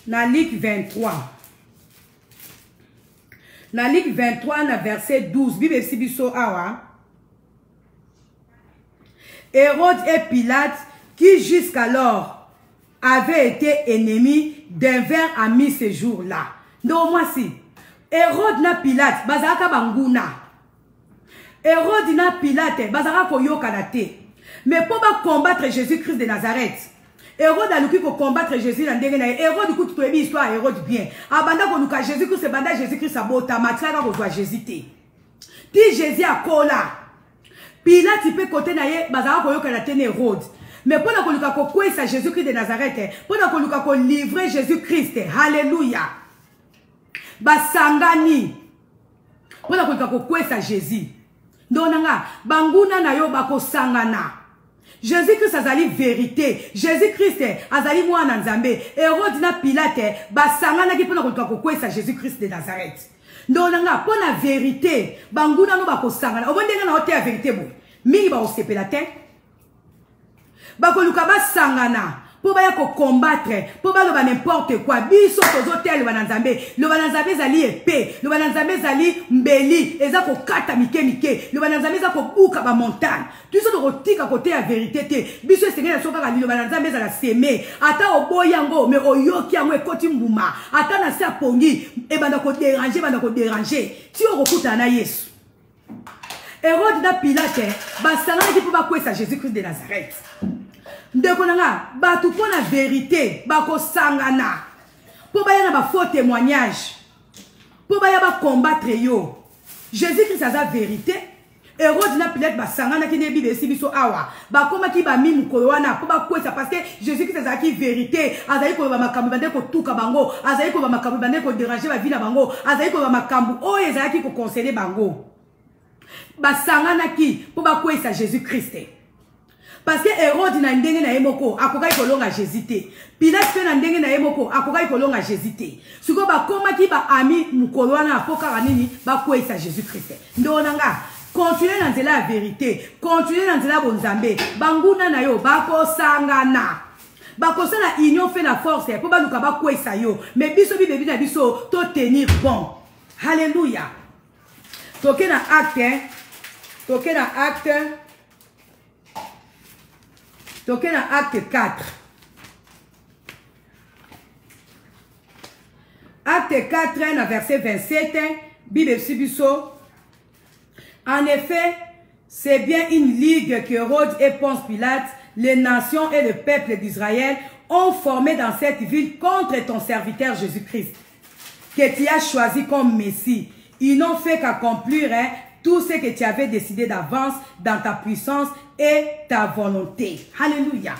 na Luc 23 na Luc 23 na verset 12 Bible sibiso awa Hérode et Pilate qui jusqu'alors avaient été ennemis devinrent amis ce jour-là. Donc moi si Hérode na Pilate bazaka banguna Hérode na Pilate bazaka koyokana te mais pour combattre Jésus-Christ de Nazareth Hérode a lu pour combattre Jésus dans ndenge na Hérode écoute to ebi histoire Hérode bien abanda ko luka Jésus-Christ banda Jésus-Christ abota matika ko doit Jésus te ti Jésus akola Pilate peut côté na ye bazaka ko yokana te na Hérode mais pour na ko luka ko kwesa Jésus-Christ de Nazareth pour na ko luka ko livrer Jésus-Christ alléluia basangani pour na ko luka ko kwesa Jésus ndonanga banguna na yo bako sangana Jésus-Christ azali vérité. Jésus-Christ azali mwana nzambe. Hérode na Pilate basangana ki pona ko kwesa Jésus-Christ de Nazareth. Ndonanga pona vérité banguna no bakosangana. Obondenga na hote ya vérité bo. Mingi ba osepela te. Bakoluka basangana. Pour ba ko combattre, pour ba loba n'importe quoi. Biso tozotel le bananzambe. Le bananzambe zali épée, le bananzambe zali mbeli, eza ko kata mike. Le bananzambe za ko buka ba montagne. Tu so de rotika côté la vérité te. Biso sengena soka ka le bananzambe za la semer. Ata oboyango mais oyoki yango ekoti mbuma. Ata na sa pongi e banda ko déranger. Ti o rokuta na Yesu. Hérode na Pilate basanga ki pour ba kwesa Jésus-Christ de Nazareth. Ndeko nanga batu pona vérité bako sangana po baya na ba faux témoignage po baya ba combattre yo Jésus-Christ aza vérité Hérode na Pilate basangana ki ne Bible sibiso awa bakoma ki ba mi mukolo wana po ba kwesa parce que Jésus-Christ aza ki vérité azali ko ba makambu bande ko tuka bango azali ko ba makambu bande ko déranger ba vie na bango azali ko ba makambu oyo ezali ko conseiller bango basangana ki po ba kwesa Jésus-Christ. Parce que Hérode na ndenge na yemoko akokai kolonga Jésus te. Pilate pe na ndenge na yemoko akokai kolonga Jésus te. Siko ba koma ki ba ami mukolo wana apoka nini ba kwesa Jésus-Christ. Ndonanga continuer na nzela la vérité, continuer na nzela bonzambe. Banguna na yo bako sangana. Bako sana union fait la force pour ba luka ba kwesa yo. Mais biso bi bebi na biso to tenir bon. Alléluia. Toke na acte. Donc, dans acte 4. Acte 4, verset 27, Bible Sibiso. En effet, c'est bien une ligue que Hérode et Ponce Pilate, les nations et le peuple d'Israël ont formé dans cette ville contre ton serviteur Jésus-Christ, que tu as choisi comme Messie. Ils n'ont fait qu'accomplir tout ce que tu avais décidé d'avance dans ta puissance et ta volonté. Alléluia.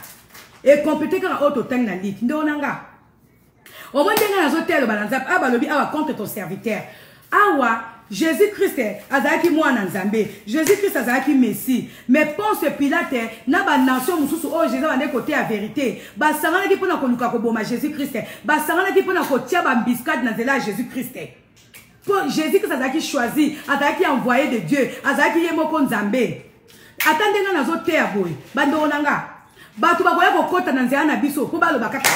Et compléter quand autre temps na lit. Ndonanga. Au moins denga na zotel balanzap abalobi awa contre ton serviteur. Awa Jésus-Christ azaki mwana nzambe. Jésus-Christ azaki Messie. Mais Ponce Pilate na ba nation mususu o Jésus bande côté la vérité. Ba sangana ki pona koluka ko boma Jésus-Christ. Ba sangana ki pona ko tia ba biscade na zela Jésus-Christ. Jésus-Christ a qui choisi, a qui envoyé de Dieu, a qui est moko nzambe. Attendez na zote ya boy. Bando nanga. Batu bakoya ko kota na nzela na biso ko balo bakata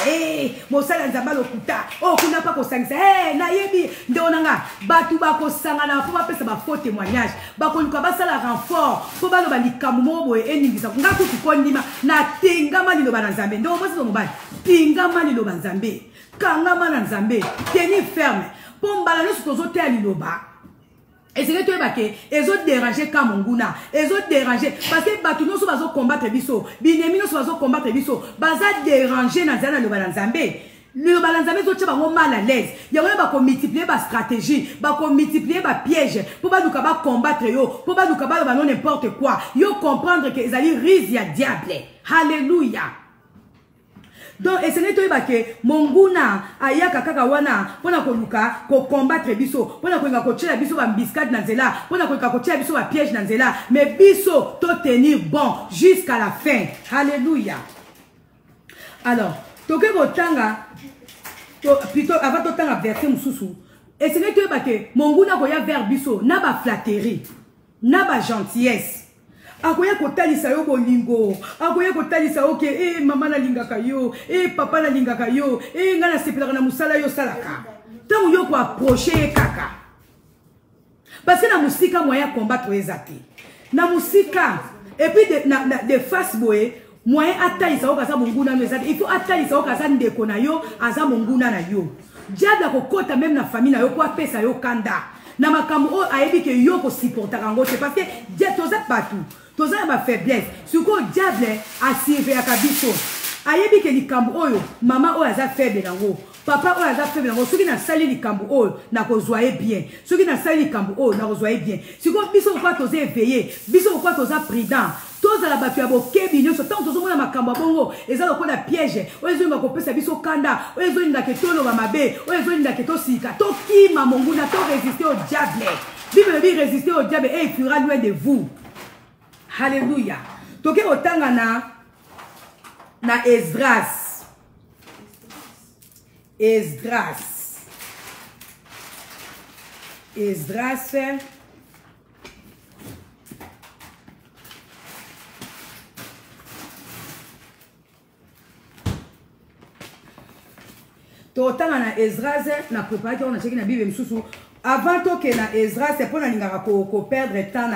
mosala nzamba lokuta. Oh kuna pa ko sangisa na yebi ndonanga. Batu bako sangana po ba pesa ba faux témoignage. Bako luka basala renfort po balo balikamu mobo eningisa. Ngako tukondima na tingama lilo ba nzambe. Ndo mosi mobali. Tingama lilo ba nzambe. Kangama na nzambe. Tenez ferme. Pour m'balader sur tes hôtels liloba. Et c'est que tu es baqué. Ils ont dérangé comme Monguna. Ils ont dérangé. Parce que Batuno sont à combattre biso. Binemino sont à combattre biso. Baza dérangé dans le balanzambe. Le balanzambe sont tellement mal à l'aise. Il y a pas multiplier ma stratégie. Pas multiplier ma piège. Pour pas nous combattre yo. Pour pas nous combattre n'importe quoi. Yo comprendre que ils allaient risque à diable. Alléluia. Donc esengeli toyeba ke monguna ayaka kaka wana pona koluka ko combattre biso pona kolinga kotiela biso ba mbiscade na nzela pona kolinga kotiela biso ba piège na nzela mais biso to tenir bon jusqu'à la fin. Alléluia. Alors toke kotanga plutôt avant totanga verset mususu esengeli toyeba ke monguna koya vers biso na ba flatterie na ba gentillesse. Akoya kotalisa yo bolingo, akoya kotalisa yo ke mama na lingaka yo, papa na lingaka yo, nga na sepelaka na musala yo salaka. Tango yo ko approcher kaka. Parce que na musika moyen combattre ezaki. Na musika et puis de face boye moyen atalisa yo kaza monguna no ezaki. Il faut atalisa yo kaza ndeko na yo, aza monguna na yo. Diable ko kota même na famille na yo ko apesa yo kanda. Na makambo o ayebi ke yo ko supporter ngo c'est parce que Dieu toza partout. Toza ba faiblesse. Suko diable asirve ya kabiso. Ayebi ke likambo oyo mama oyo aza faible nango. Papa oyo aza faible nango. Soki na sali likambo oyo na kozwaye bien. Soki na sali likambo oyo na kozwaye bien. Suko biso kwa toza éveillé, biso kwa toza prudent. Toza la batu ya bokebi nyonso tant tozo mona makambo bongo eza lokola piège. Oyo zo ngakopesa biso kanda, oyo zo ndaka tolo ba mabe, oyo zo ndaka to sika. To kima monguna to résister au diable. Bible dit résister au diable et il fuira loin de vous. Alléluia. Toke otanga na Esdras. Esdras. Esdras. Totanga na Esdras na préparer on a checké na Bible msusu. Avant que na Esdras c'est pour na lingaka ko perdre temps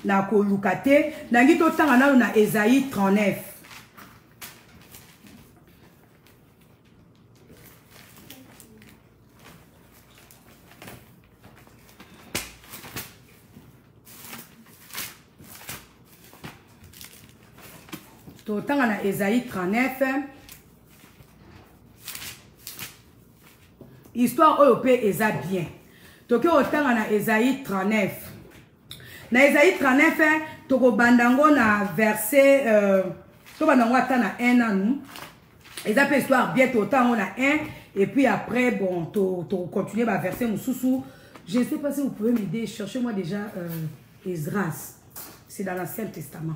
na ko lukate na ngi totanga na Esaïe 39. Totanga na Esaïe 39. Histoire européenne eza bien. Toke otanga na Esaïe 39. Na Esaïe 39, toko bandango na verset to bandango ata na 1 an. Eza pe histoire bien totango na 1 et puis après bon to continuer ba verset mususu. Je ne sais pas si vous pouvez m'aider, cherchez-moi déjà Esdras. C'est dans l'Ancien Testament.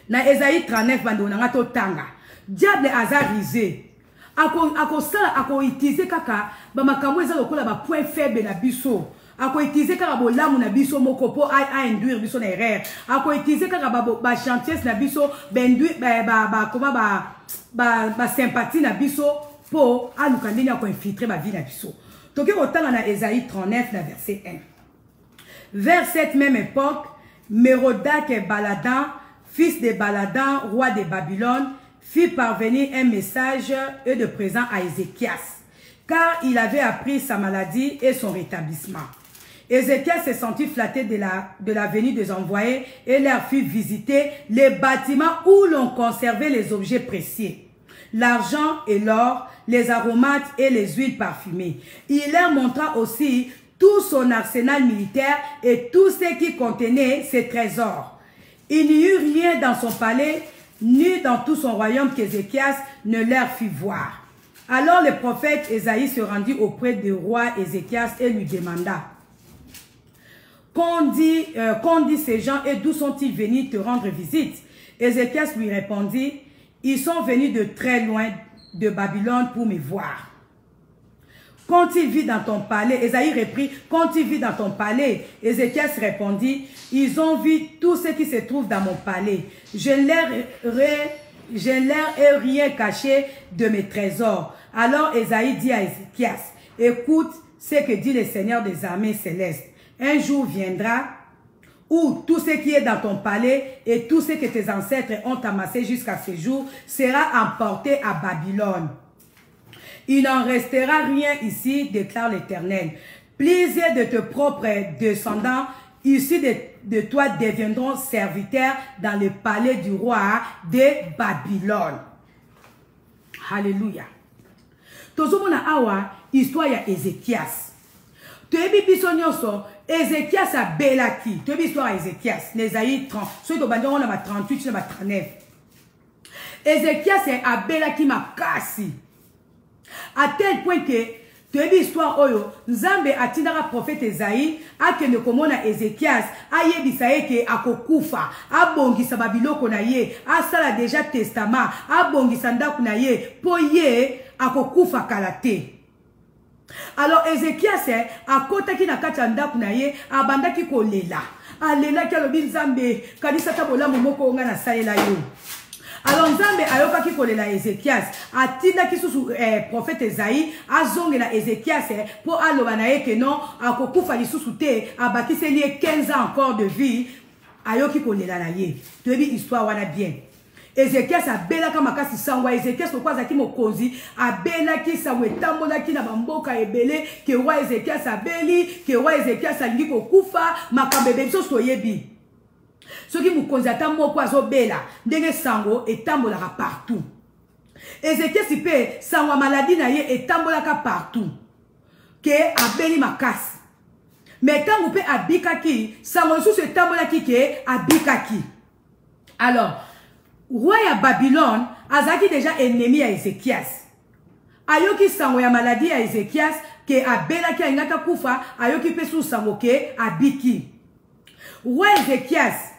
Na Esaïe 39 bandango na totanga. Diable azarisé. Ako utiliser kaka ba makambo eza lokola ba point faible na biso. Ako utiliser kaka bolamu na biso moko po a induire biso na erreur. Ako utiliser kaka ba gentillesse na biso benduire ba sympathie na biso po aluka ndeni ako infiltrer ba vie na biso. Toke otanga na Esaïe 39 na verset 1. Vers cette même époque, Mérodach et Baladan, fils de Baladan, roi de Babylone, fit parvenir un message et de présent à Ézéchias, car il avait appris sa maladie et son rétablissement. Ézéchias se sentit flatté de la venue des envoyés et leur fit visiter les bâtiments où l'on conservait les objets précieux, l'argent et l'or, les aromates et les huiles parfumées. Il leur montra aussi tout son arsenal militaire et tout ce qui contenait ses trésors. Il n'y eut rien dans son palais ni dans tout son royaume qu'Ézéchias ne leur fit voir. Alors le prophète Ésaïe se rendit auprès du roi Ézéchias et lui demanda: Qu'ont dit ces gens et d'où sont-ils venus te rendre visite? Ézéchias lui répondit: Ils sont venus de très loin de Babylone pour me voir. Quand il vit dans ton palais, Ésaïe reprit: Quand il vit dans ton palais, Ézéchias répondit: Ils ont vu tout ce qui se trouve dans mon palais. Je ne leur ai rien caché de mes trésors. Alors Ésaïe dit à Ézéchias: Écoute ce que dit le Seigneur des armées célestes. Un jour viendra où tout ce qui est dans ton palais et tout ce que tes ancêtres ont amassé jusqu'à ce jour sera emporté à Babylone. Il n'en restera rien ici, déclare l'Éternel. Plusieurs de tes propres descendants issus de toi deviendront serviteurs dans le palais du roi de Babylone. Alléluia. Tozomona awa histoire ya Ézéchias. Toyebi biso nyonso Ézéchias a belaki. Toyebi histoire ya Ézéchias. Nésaïe 30. Soki tobandi on a 38 na 39. Ézéchias abelaki makasi. À tel point que tu as vu l'histoire oyo, Nzambe atindaka prophète Esaïe, akende komona Ézéchias, ayebisa ke akokufa, abongisa babiloko na ye, asala déjà testament, abongisa ndaku na ye, po ye akokufa kalate. Alors Ézéchias akotaki na kati ya ndaku na ye, abandaki kolela. Alela ki alobi Nzambe, kanisa ta bolamu moko nga na salela yo. Alors Nzambe ayokaki kolela Ézéchias, atindaki susu prophète Esaïe, azongela Ézéchias pour aloba na ye ke non, akokufa lisusu te, abakiseli 15 ans encore de vie, ayoki kolela na ye. Tu as vu histoire wana bien. Ézéchias abelaka makasi sangwa, Ézéchias lokwa zaki mokonzi, abelaki sangwa etambolaki na bamboka ebele, ke roi Ézéchias abeli, ke roi Ézéchias alingi kokufa, makambo ebele biso toyebi. Ce qui vous considère moko azobela ndenge sango etambolaka partout. Ézéchias pe sango maladie na ye etambolaka partout. Ke abeli makasi. Mais tango pe abikaki, sango sous etambolaki ke abikaki. Alors, roi ya Babylone azaki déjà ennemi à Ézéchias. Ayoki sango ya maladie à Ézéchias ke abelaki ingaka kufa, ayoki pe sous sango ke abiki. Roi Ézéchias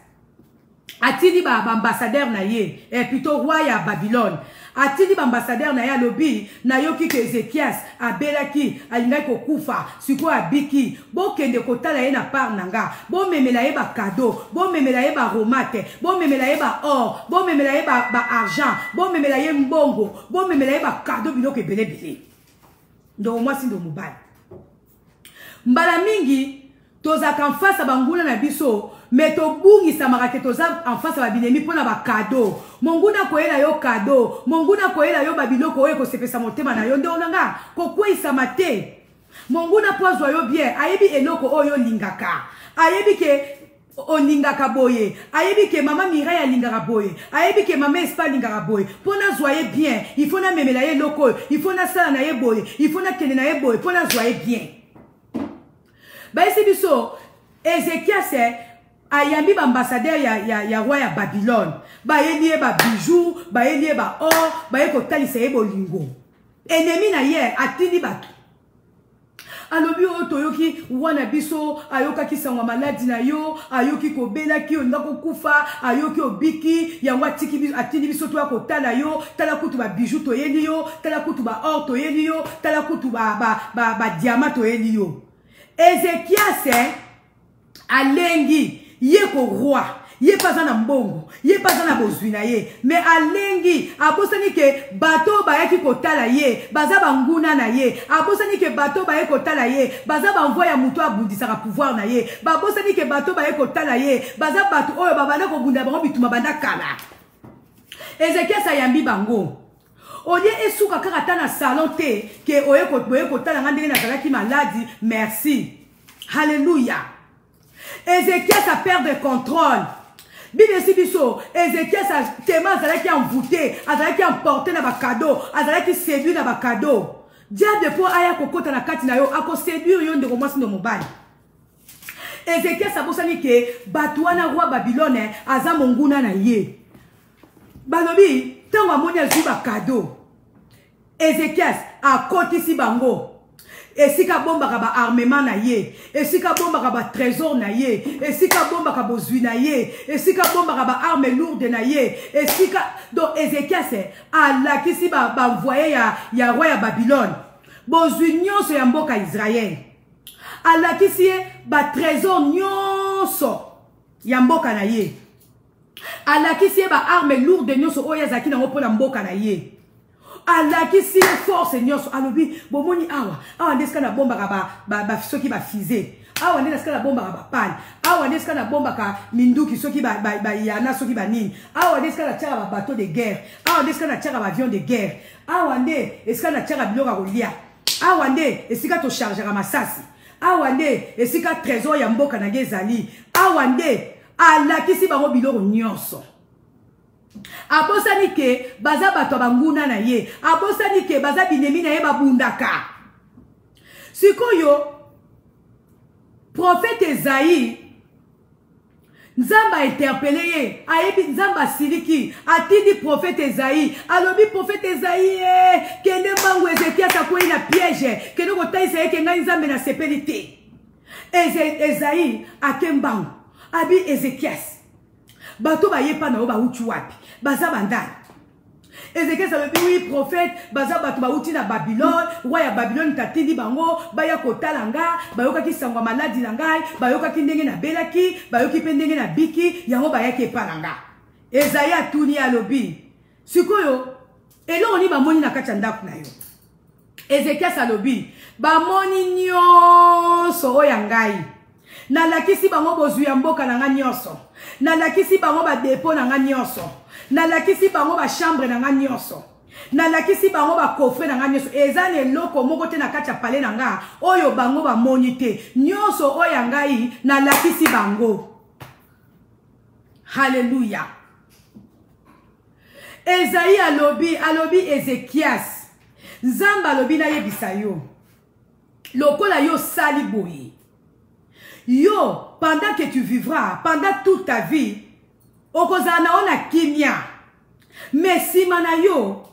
atindi ba ambassadeur na ye, plutôt roi ya Babylone. Atindi ba ambassadeur na ye lobi na yoki ke Ézéchias abelaki alingaki kokufa, siko abiki. Bo kende kotala ye na part nanga, bo memela ye ba cadeau, bo memela ye ba romate, bo memela ye ba or, bo memela ye ba argent, bo memela ye mbongo, bo memela ye ba cadeau biloko ebele bele. Ndo moi si ndo mobali. Mbala mingi tozaka en face à banguna na biso, mais to bungi samarake toza en face à babinemi pona ba cadeau. Monguna koela yo cadeau, monguna koela yo babiloko oyo ko sepesa motema na yo ndo nanga ko kwisa mate. Monguna pozo yo bien, ayebi eloko oyo lingaka. Ayebi ke olingaka boye, ayebi ke mama Mireille lingaka boye, ayebi ke mama Espa lingaka boye. Pona zoye bien, il faut na memela ye loko, il faut na sala na ye boye, il faut na kende na ye boye, pona zoye bien. Ba esi biso Ézéchias ayambi ba ambassadeur ya roi ya Babylone. Ba yelié ba bijoux, ba yelié ba or, ba yeko talisa ye bolingo. Ennemi na ye atindi batu. Alobi otoyoki wana biso ayoka kisangwa maladi na yo, ayoki kobela ki ondako kufa, ayoki obiki yango atiki biso atindi biso to akotala yo, tala kutu ba bijoux to yeli yo, tala kutu ba or to yeli yo, tala kutu ba diamant to yeli yo. Ézéchias alengi yeko roi, ye pas na mbongo, ye pas na bozwina ye, mais alengi abosani ke bato bayaki kotala ye, baza banguna na ye, abosani ke bato bayaki kotala ye, baza banvoya muto abundisaka pouvoir na ye, babosani ke bato bayaki kotala ye, baza bato oyo babanda kobunda bango bituma banda kala. Ézéchias ayambi bango. Oye esuka kaka na salon te ke oye kotala ngandenge na zalaki maladi, merci. Alléluia. Ézéchias a perdu le contrôle. Bible si biso, Ézéchias a tellement zalaki envoûté, azalaki emporté na ba cadeau, azalaki séduit na ba cadeau. Diable po aya kokota na kati na yo, ako séduire yo ndeko mwasi no mobali. Ézéchias abosani ke batwana roi Babylone aza monguna na ye. Balobi tango amoni azwi ba cadeau. Ézéchias akotisi bango. Esika bombaka ba armement na ye, esika bombaka ba trésor na ye, esika bombaka bozwi na ye, esika bombaka ba arme lourde na ye, esika donc Ézéchias alakisi ba envoyé ya roi ya Babylone. Bozwi nyonso ya mboka Israël. Alakisi ba trésor nyonso ya mboka na ye. Alakisi ba arme lourde nyonso oyo zaki na mpo na mboka na ye. Alakisi force nyonso alobi bomoni awa ndeska na bomba ba soki ba fusée, awa ndeska na bomba ba pan, awa ndeska na bomba ka minduki soki ba yana soki ba nini, awa ndeska na tchaka ba bateau de guerre, awa ndeska na tchaka ba avion de guerre, awa nde eska na tchaka biloko kolia, awa nde esika to chargera masasi, awa nde esika trésor ya mboka na gezali, awa nde alakisi bango biloko nyonso. Abosani ke baza bato banguna na ye, abosani ke baza binemi na ye babundaka. Sikoyo prophète Esaïe Nzamba interpellé ye, ayebi Nzamba siliki, atidi prophète Esaïe, alobi prophète Esaïe, kende mangu Ezekias akoyi na piège, kende kotaisa ye kenga Nzambe na sepelite. Esaïe akembangu, abi Ezekias. Bato ba yepa na yo ba uchi wapi, baza bandana. Ezekias alobi oui prophète, baza bato ba uti na Babylone, roi ya Babylone tatindi bango, baya kotalanga, bayoka ki sangwa maladi na ngai, bayoka ki ndenge na belaki, bayoki pe ndenge na biki, yango bayaki epalanga. Esaïe atuni alobi, sikoyo, elo oni bamoni na kati ya ndako na yo. Ezekias alobi, bamoni nyonso oyo ngai. Nalakisi bango bozwi ya mboka na nga nyonso. Nalakisi bango ba depo na nga nyonso. Nalakisi bango ba chambre na nga nyonso. Nalakisi bango ba coffre na nga nyonso. Ezane loko moko te na kati ya palais na nga. Oyo bango ba moni te. Nyonso oyo ngai nalakisi bango. Hallelujah. Esaïe alobi Ezekias. Nzamba alobi na yebisa yo. Lokola yo sali boye. Yo, pendant que tu vivras, pendant toute ta vie, okozana ona kimia. Mais si mana yo,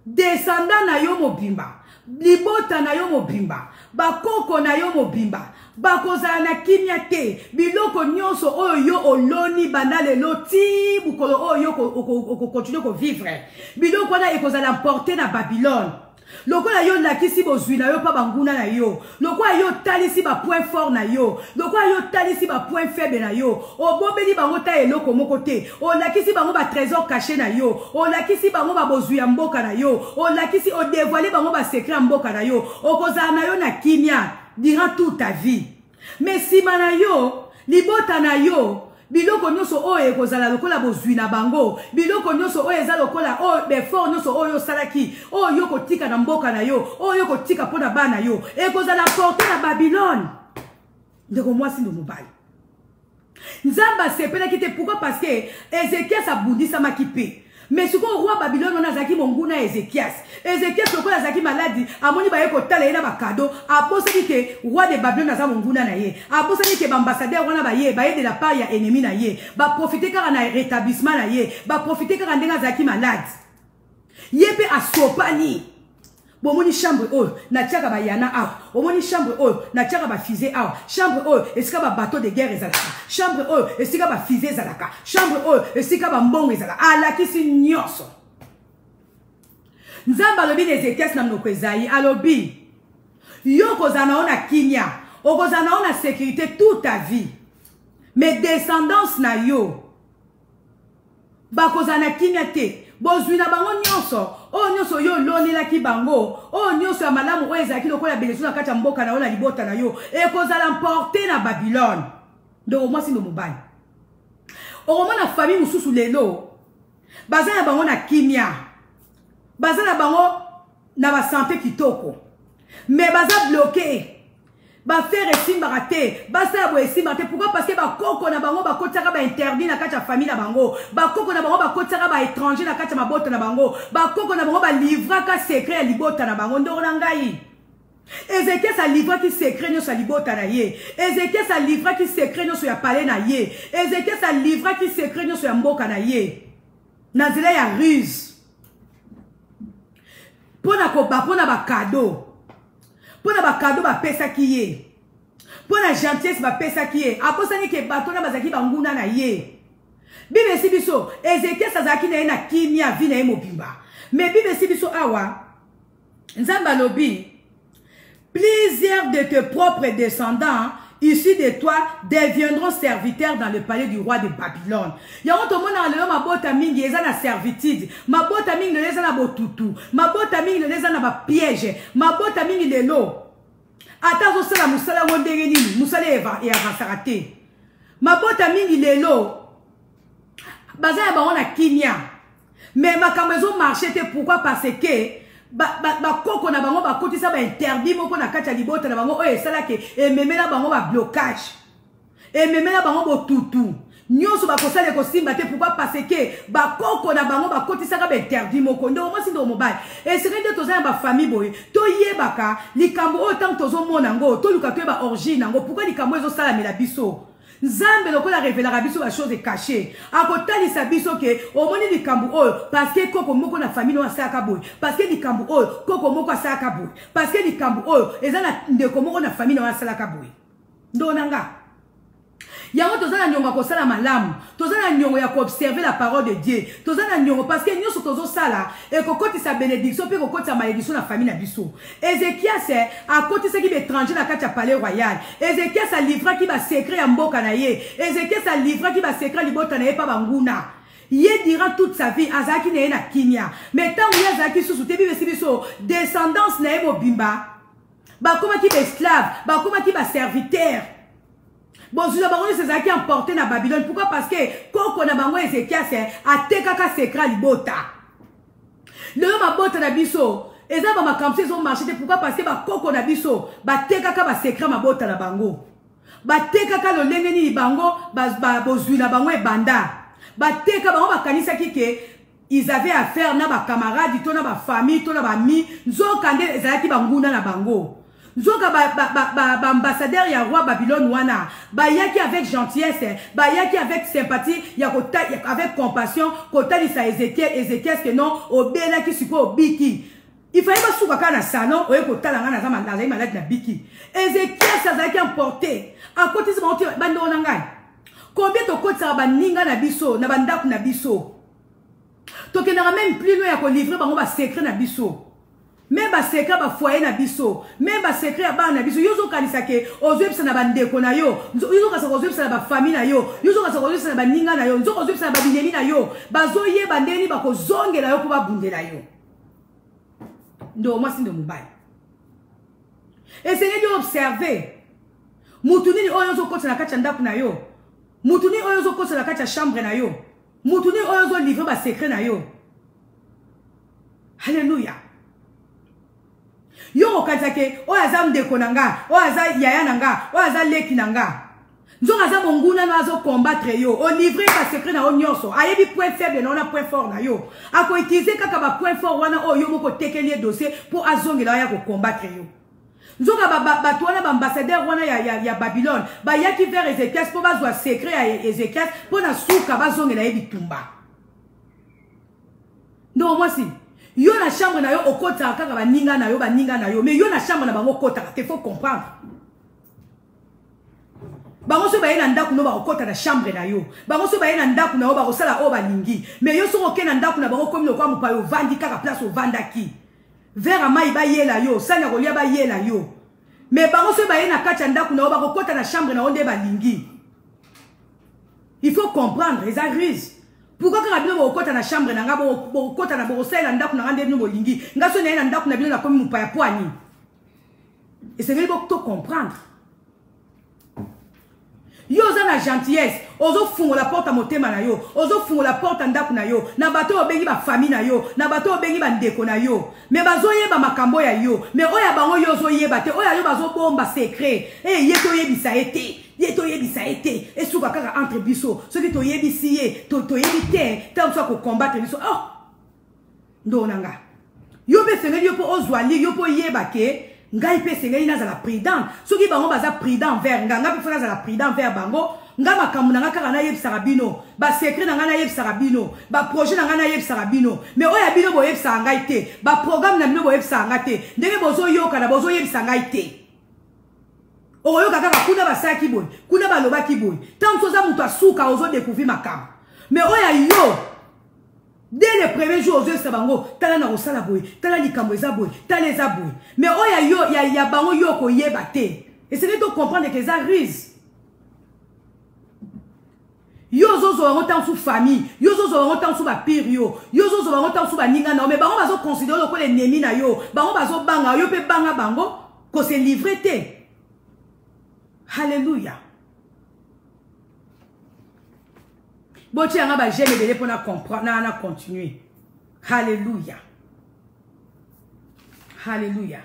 descendant na yo mobimba, libota na yo mobimba, bakoko na yo mobimba, bakozana na kimia te, biloko nyonso oyo yo oloni bandale loti, bukolo oyo yo continue ko vivre. Biloko na ekozala porter na Babylone. Lokola yo lakisi bozwi na yo pa banguna na yo. Lokola yo talisi ba point fort na yo. Lokola yo talisi ba point faible na yo. Obobeli bango ta eloko moko te. O lakisi bango ba trésor caché na yo. O lakisi bango ba bozwi ya mboka na yo. O lakisi o dévoiler bango ba secret mboka na yo. Okozala na yo na kimia durant toute ta vie. Mais si mana yo libota na yo biloko nyonso oyo ekozala lokola bozwi na bango, biloko nyonso oyo eza lokola oyo befort nyonso oyo salaki, oyo kotika na mboka na yo, oyo kotika pona bana yo, ekozala porter na Babylone. Ndeko mwasi ndo mobali. Nzamba sepelaki te pourquoi parce que Ezekias abundisa makipe. Mais ce qu'on roi Babylone on a zaki monguna Ezekias. Ezekias lokola zaki maladi, amoni ba yeko tala ina ba cadeau, abosaki ke roi de Babylone na za monguna na ye. Abosaki ke ambassadeur wana ba ye de la part ya ennemi na ye. Ba profiter kaka na rétablissement na ye, ba profiter kaka ndenga zaki maladi. Yepe asopani. Bomoni chambre oyo na tiaka ba yana awa. Omoni chambre oyo na tiaka ba fusée awa. Chambre oyo esika ba bateau de guerre ezalaka. Chambre oyo esika ba fusée ezalaka. Chambre oyo esika ba mbongo ezalaka. Alakisi nyonso. Nzamba alobi na Ezekias na mnoko Esaïe alobi. Yo kozana ona kimia. Okozana ona sécurité toute ta vie. Mes descendants na yo. Ba kozana kimia te. Bozwi na bango nyonso. O nyonso yo lonelaki bango. O nyonso ya malamu oyo ezalaki lokola belesu na kati ya mboka na yo na libota na yo. Ekozala emporté na Babylone. Donc moi si ndo mobali. Oromona famille mususu lelo. Baza na bango na kimia. Baza na bango na ba santé kitoko. Mais baza bloqué. Ba faire esimba raté, ba sa bo esimba raté. Pourquoi? Parce que ba koko na bango ba kotaka ba interdit na kati ya famille na bango. Ba koko na bango ba kotaka ba étranger na kati ya mabota na bango. Ba koko na bango ba livra ka secret ya libota na bango ndoro na ngai. Ezekias a livra ki secret nyo sa libota na ye. Ezekias a livra ki secret nyo so ya palais na ye. Ezekias a livra ki secret nyo so ya mboka na ye. Na zela ya ruse. Pona ko ba pona ba cadeau. Pona ba cadeau ba pesa ki ye. Pona gentillesse ba pesa ki ye. Aposani ke batona bazaki banguna na ye. Bible si biso Ezekias azaki na ye na kimia vi na ye mobimba. Mais Bible si biso awa Nzamba lobi plusieurs de tes propres descendants issus de toi deviendront serviteurs dans le palais du roi de Babylone. Yango to mona lelo mabota mingi eza na servitude, mabota mingi lelo eza na botutu, mabota mingi lelo eza na ba piège, mabota mingi lelo ata zo sala musala ngondenge nini, musala eva e avansaka te. Mabota mingi lelo baza ya bango na kimia. Mais makambo ezo marché te pourquoi? Parce que ba koko na bango ba kotisa ba interdit moko na kati ya libota na bango oyo esala ke ememela bango ba blocage, ememela bango botutu nyonso ba kosala ko simba te. Pourquoi? Parce que ba koko na bango ba kotisa ka ba interdit moko ndo mo sindo mobile et c'est que toza ba famille boy to yebaka likambo oyo tant tozo mona ngo to luka to ba origine ngo. Pourquoi likambo ezo sala mela biso Nzambe lokola révélera biso ba chose cachée. A kotalisa biso ke omoni likambu oyo parce que koko moko na famille no asaka boy. Parce que likambu oyo koko moko asaka boy. Parce que likambu oyo eza na ndeko moko na famille no asaka boy. Ndonanga. Yango tozana nyongo ko sala malamu. Tozana nyongo ya ko observer la parole de Dieu. Tozana nyongo parce que nyoso tozo sala e kokoti sa bénédiction pe kokoti sa malédiction na famille na biso. Ézéchias a koti sa ki étranger na kati ya palais royal. Ézéchias a livra ki ba secret ya mboka na ye. Ézéchias a livra ki ba secret libota na ye pa banguna. Ye dira toute sa vie azaki na ye na kimia. Mais tant ye azaki sous te bibe sibiso descendance na ye mobimba. Ba koma ki ba esclave, ba koma ki ba serviteur. Bon, si vous avez ces emportés dans Babylone, pourquoi? Parce que quand on a bango Ézéchias a tekaka secret libota. Le homme a bota na biso. Et ça va ma campé sont marché. Pourquoi? Parce que ba koko na biso ba tekaka ba secret ma bota na bango. Ba tekaka lo lengeni bango ba bozui na bango e banda. Ba tekaka bango ba kanisa kike ils avaient affaire na ba camarades, to na ba famille, to na ba mi, nzo kande ezalaki banguna na bango. Nzoka ba ambassadeur ya roi Babylone wana ba yaki avec gentillesse ba yaki avec sympathie ya kota avec compassion kota lisa Ézéchias que non obela ki siko obiki il fallait pas souka kana salon oye kota langa na zama ndaza malade na biki Ézéchias azaki emporté à côté de mon bando nanga combien to kota ba ninga na biso na bandaku na biso to kenara même plus loin ya ko livrer bango ba secret na biso. Même ba secret ba foyer na biso, même ba secret ba na biso, yozo kanisa ke ozwebisa na bandeko na yo, yozo kasa ozwebisa na ba famille na yo, yozo kasa ozwebisa na ba ninga na yo, yozo ozwebisa na ba binemi na yo, bazo ye bandeni ba ko zongela yo ko ba bundela yo. Ndo mwasi ndo mubali. Essayez de observer. Mutuni oyo zo kota na kati ndaku na yo. Mutuni oyo zo kota na kati chambre na yo. Mutuni oyo zo livrer ba secret na yo. Hallelujah. Yo okatake o aza ndeko nanga o aza yaya nanga o aza leki nanga nzonga za monguna no azo combattre yo o livrer ba secret na o nyonso ayebi point faible na ona point fort na yo ako utiliser kaka ba point fort wana o yo moko tekeli dossier pour azongela ya ko combattre yo nzonga ba to wana ba ambassadeur wana ya Babylone ba yaki vers Ézéchias pour bazwa secret ya Ézéchias pour na suka bazongela yebi tumba ndo mwasi. Yo na chambre na yo okota kaka ba ninga na yo mais yo na chambre na bango kota te faut comprendre bango so ba ina ndaku no ba okota na chambre na yo bango so ba ina ndaku na yo ba kosala o ba lingi mais yo so okena ndaku na bango comme no kwa mupa yo vandi kaka place o vandaki vers mai ba yela yo sanya kolia ba yela yo mais bango so ba ina kacha ndaku na yo ba okota na chambre na yo nde ba lingi. Il faut comprendre les agrises. Pourquoi quand abino bokota na chambre na nga bokota na bosela ndaku na ngande no lingi ngaso na ndaku na bino na komi mupa ya poani. Et c'est vraiment pour comprendre. Yo za na gentillesse, ozo fungo la porte à motema na yo, ozo fungo la porte ndaku na yo, na bato obengi ba famille na yo, na bato obengi ba ndeko na yo. Mais bazo yeba makambo ya yo, mais oya bango yo zo yeba te, oya yo bazo bomba secret. Eh yeto yebisa ete. Yeto yebisa ete et souka kaka entre biso ce qui to yebisi ye to yebite tant soit ko combattre biso oh ndo nanga yo be sengeli yo po ozwali yo po yeba ke ngai pe sengeli na za la prudent ce qui bango baza prudent vers nga pe fona za la prudent vers bango nga makambu nanga kaka na yebisa rabino ba secret nanga na yebisa rabino ba projet nanga na yebisa rabino mais oya bino bo yebisa ngai te ba programme na bino bo yebisa ngai te ndenge bozo yoka na bozo yebisa ngai te. Oyo kaka kuna basaki boy, kuna baloba ki boy. Tant soza muto asuka ozo découvrir makam. Mais oya yo dès le premier jour ozo sabango, tala na osala boy, tala likambo eza boy, tala eza boy. Mais oya yo ya bango yo ko yeba te. Et c'est de comprendre que ça rise. Yo zozo wango tant sous famille, yo zozo wango tant sous ba pire yo zozo wango tant sous ba ninga na mais bango bazo considérer ko les nemi na yo, bango bazo banga yo pe banga bango ko se livrer te. Alléluia. Bon, tu as j'aime les pour comprendre, na continuer. Alléluia. Alléluia.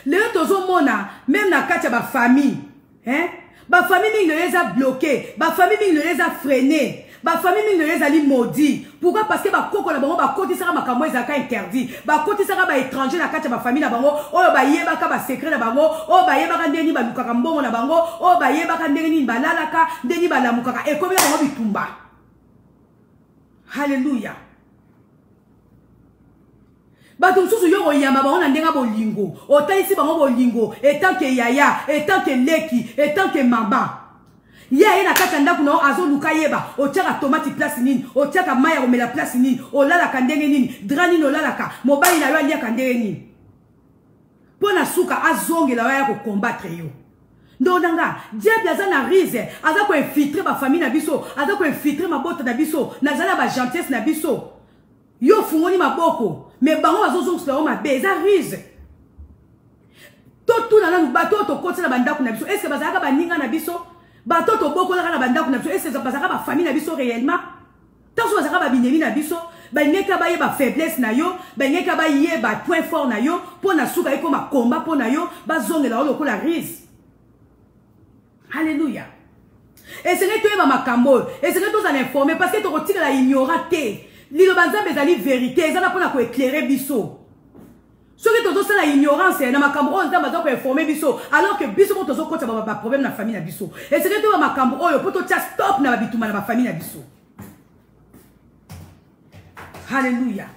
Le tozo mona même na katia ba famille, hein? Ba famille mingi les a bloqués, ba famille mingi les a freinés, ba famille mingi les a maudits. Pourquoi? Parce que ba koko na bango ba koti saka makambo ezaka interdit. Ba koti saka ba étranger na kati ba famille na bango, oyo ba yebaka ba secret na bango, oyo ba yebaka ndeni ba lukaka mbongo na bango, oyo ba yebaka ndeni ba lalaka, ndeni ba lamukaka ekomi na bango bitumba. Hallelujah. Bato msusu yo oyamba bango na ndenga bolingo. Otaisi bango bolingo, etant que yaya, etant que leki, etant que mamba. Ya na kati ndaku na azo luka yeba, otiaka tomate place nini, otiaka maya omela place nini, olala ka ndenge nini, drani no lalaka, mobali na yo alia ka ndenge nini. Pona suka azongela ya ko combattre yo. Ndonanga, diable aza na rise, aza ko infiltrer ba famille na biso, aza ko infiltrer mabota na biso, na zala ba gentillesse na biso. Yo fungoni maboko, mais bango bazozonga sula ma be, eza rise. Tout na bato to kotsa na bandako na biso, est-ce que bazaka ba ninga na biso? Bato to boko na bandako na biso, est-ce que bazaka ba famille na biso réellement? Tant so bazaka ba binemi na biso, ba ngeka ba ye ba faiblesse na yo, ba ngeka ba ye ba point fort na yo, pona suka eko ma combat pona yo, ba zongela olo la rise. Alléluia. Et c'est que tu es ma makambo, et c'est que tu es informé parce que tu retires la ignorité. Lilo banzambe ezali vérité, ezala pona ko éclairer biso. Ce que tu as la ignorance na makambo on nzamba za ko informer biso alors que biso ko tozo kota ba problème na famille na biso. Et c'est que tu as makambo oyo poto tia stop na bituma na famille na biso. Alléluia.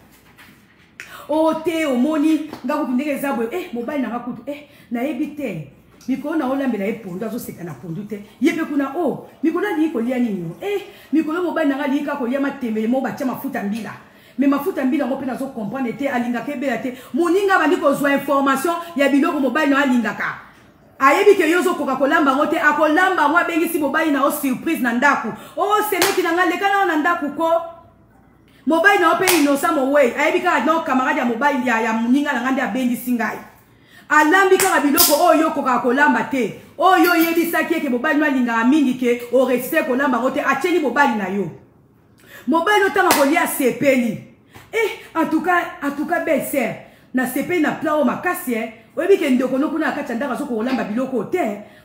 O te o moni ngaku ndenge zabwe mobile na ngakutu na ebite. Mikolo na olambela epondo azoseka na pondu te yebe kuna mikolo ali ko lia nini mikolo mobali na ngali ka ko lia matembele mo batia mafuta mbila mais mafuta mbila ngo pena zo comprendre te alinga ke bela te moninga bandi ko zwa information ya biloko mobali na alinga ka ayebi ke yozo koka kolamba ngote akolamba ngo bengi si mobali na o surprise na ndaku semeki na ngale kana na ndaku ko mobali na ope innocent mo way ayebi ka no camarade ya mobali ya moninga na ngande abendi singai alambi kaka biloko oyo koka kolamba te oyo yebisaki eke mobali no alingaka mingi ke oresite kolamba ngo te atieni mobali na yo mobali no tanga kolia sepeli en tout cas belle sœur na sepeli na plan o makasi oyebi ke ndeko no kuna akati ndaka soko kolamba biloko te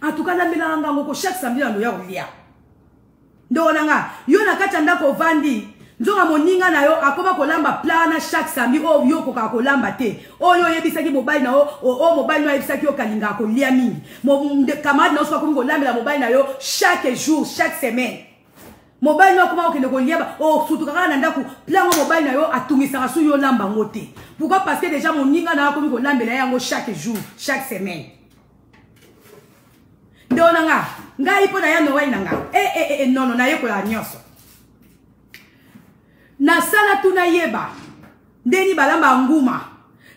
en tout cas lambela ngango ko chaque samedi na no ya kolia ndonanga yo na kati ndako vandi nzonga moninga na yo akoma kolamba plana chaque samedi yo koka kolamba te oyo yebisaki mobali na yo mobali no yebisaki yo kalinga ko lia mingi camarade na yo soka kolambela mobali na yo chaque jour chaque semaine mobali no akoma okende kolieba surtout kaka na ndako plango mobali na yo atungisaka su yo lamba ngote pourquoi parce que déjà moninga na yo akomi kolambela yango chaque jour chaque semaine ndonanga ngai po na ya no wai nanga non na yekola nyonso na sala tuna yeba ndeni balamba nguma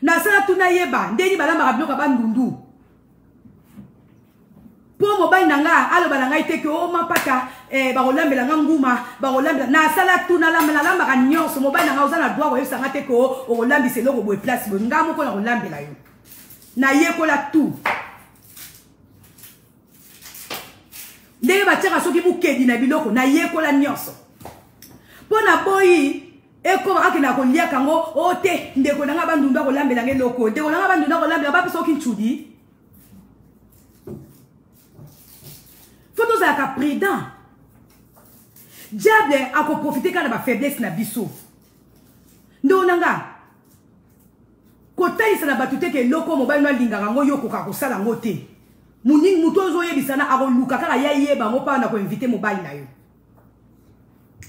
na sala tuna yeba ndeni balamba biloko bandundu po mobali nanga aloba na ngai te ke mapaka bakolambela nga nguma bakolambela na sala tuna lamba ka nyonso mobali nanga oza na droit koyebisa nga te ke okolambisa eloko boye place boye nga moko na kolambela yo na yekola tout ndenge batiaka soki bukedi na biloko na yekola nyonso pona boyi ekoma akena kolia kango te ndeko nanga bandunda kolambela ngeloko ndeko nanga bandunda kolambela ba pesa okinchudi faut za ka prudent diable ako profiter kana ba faiblesse na biso ndonanga kotaisa na batute ke loko mobile no lingaka ngo yoko ka kosala ngo te muningi mutozo yebisana akoluka kaka ya yeba ngo pa na ko inviter mobile na yo.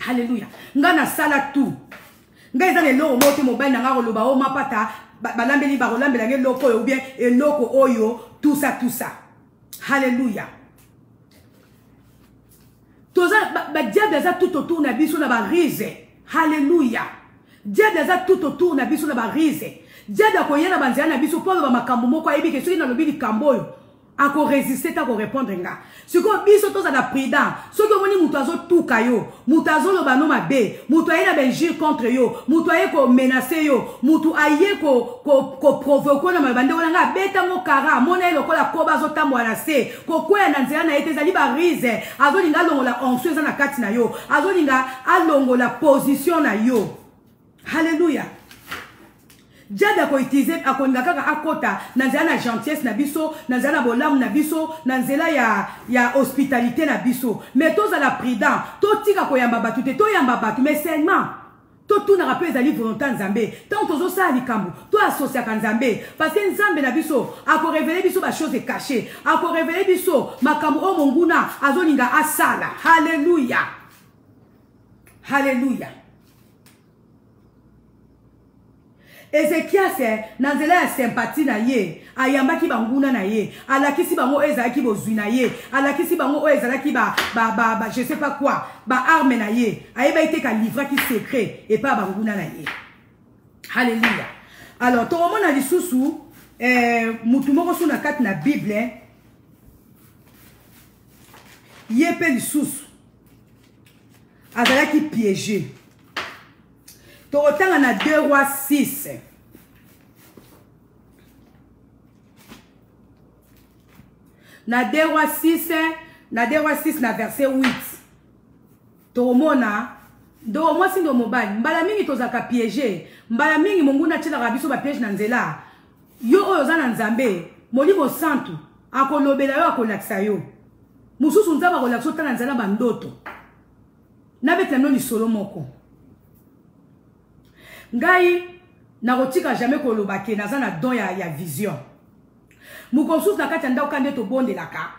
Alléluia. Ngana sala tout. Nga eza lelo moto mobile na ngalo ba o mapata balambeli ba rolambela nge loko ou bien eloko oyo tout ça. Alléluia. Toza ba diable za tout autour na biso na ba rise. Alléluia. Diable za tout autour na biso na ba rise. Diable akoyena banzana na biso po ba makambo moko ayebi ke soki na lobi kamboyo. Ako résister ta ko répondre nga siko biso to za na prudent soko moni muto azo tuka yo muto azo loba no mabe muto aye na benjir contre yo muto aye ko menacer yo muto aye ko provoquer na mabande wala nga beta mo kara mona lokola ko bazo tambwa na se ko kwea na nzela na ete zali ba rise azo linga longola onction na kati na yo azo linga alongola position na yo. Alléluia. Diable a utilisé a kondaka akota nanzela na gentillesse na biso, nanzela na bolam na biso, nanzela ya hospitalité na biso. Mais tous à la prudent, to tika ko yamba batu te, to yamba batu mais seulement to tout na rappel ezali volonté nzambe. Tant tozo sa likambo, to associer ka nzambe parce que nzambe na biso a ko révéler biso ba choses cachées, a ko révéler biso makambo o monguna azolinga asala. Alléluia. Alléluia. Ezekiel nanzela ya sympathie na ye ayambaki banguna na ye alakisi bango ezalaki bozwi na ye alakisi bango ezalaki je sais pas quoi ba arme na ye ayeba ite ka livraki secret et pas banguna na ye. Alléluia. Alors to mona lisusu mutu moko su na kati na Bible ye pe lisusu azalaki piégé. Torotanga na 2 rois 6. Na 2 rois 6, na 2 rois 6 na verset 8. Toromona do mwasi ndo mobali mbala mingi tozaka piégé mbala mingi monguna tshela rabiso ba piège na nzela yo oyo za na nzambe molimo santu akolobela yo akolakisa yo mususu nzaba akolakisa ta na nzela bandoto na betano ni solo moko. Ngai nakotika jamais koloba ke naza na don ya vision. Mukonsus na kati ndao kande to bondelaka.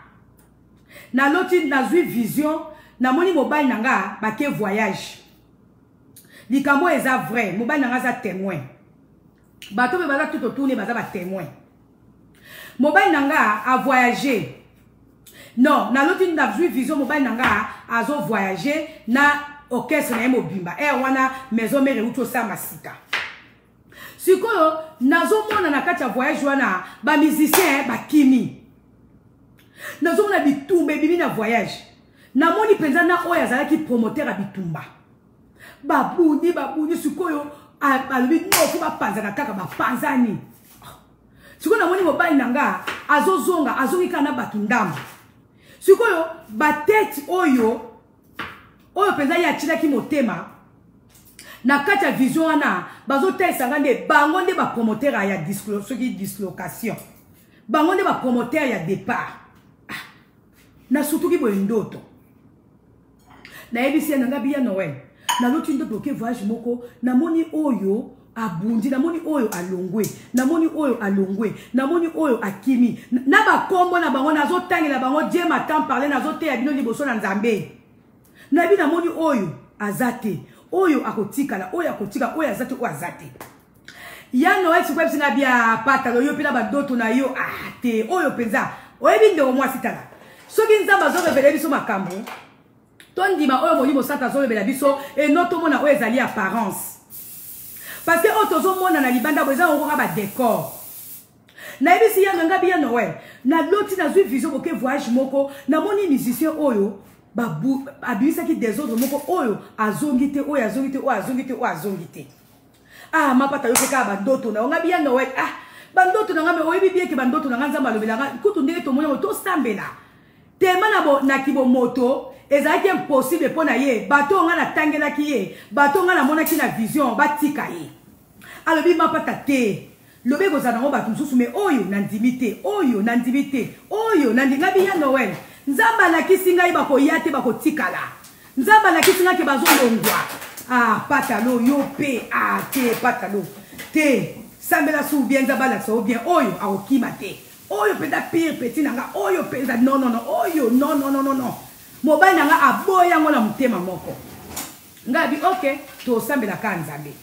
Na loti nazwi vision na moni mobile nanga bake voyage. Likambo eza vrai, mobile nanga za témoin. Bato be baza tout tourner baza ba témoin. Mobile nanga a voyager. Non, na loti nazwi vision mobile nanga azo voyager na orchestre na mobimba wana maison mère uto sa masika. Sikoyo nazo mona na kati ya voyage wana ba musicien ba kimi. Nazo mona bitumba bibi na voyage. Na moni penza na oya zalaki promoteur a bitumba. Babudi sikoyo alobi no ko ba panza na kaka ba panzani. Sikoyo na moni mobali nanga azozonga azongika na batundamba. Sikoyo ba tête oyo penza ya chilaki motema na kati ya vision wana bazotesa ngande bango nde ba promoteur ya dislocation bango nde ba promoteur ya départ na surtout ki boye ndoto na ebisi na ngabi ya Noël na loti ndoto ke voyage moko na moni oyo abundi na moni oyo alongwe na moni oyo alongwe na moni oyo akimi na ba kombo na bango nazotangela bango Dieu m'attend parler nazoteya bino liboso na nzambe. Nabi na moni oyo azate oyo akotikala oyo akotika oyo azate oyo azate ya Noël sikwebisi na bia patalo yo pina badoto na yo te oyo penza oyebi ndeko mwasi tala soki nzamba azorevele biso makambo tondima oyo molimo santa azorevela biso enoto mona oyo ezali apparence parce que oyo tozomona na libanda boeza ongoka ba décor na ebisi ya nanga bia Noël na loti nazwi vision boke voyage moko na moni musicien oyo babu abisaki des autres moko oyo azongite oyo azongite oyo azongite oyo azongite mapata yo peka bandoto na ngabi ya Noël bandoto na ngambe oyebi bien ke bandoto na nzamba lobela kutu ndenge to moyo to sambela tema na kibo moto ezalaki impossible pona ye bato nga na tangelaki ye bato nga na monaki na vision batika ye alobi mapata te lobe kozana ngo bato mususu me oyo na ndimite oyo na ndimite oyo na ngabi ya Noël. Nzamba na kisinga iba ko yate ba ko tikala. Nzamba na kisinga ke bazolongwa. Patalo yo pe te patalo. Te sambela sou bien nzamba la so bien oyo akokima te. Oyo peda pire petit nanga oyo peza non oyo non. Mobile nanga aboya ngo na mutema moko. Ngabi okay to sambela ka nzambe.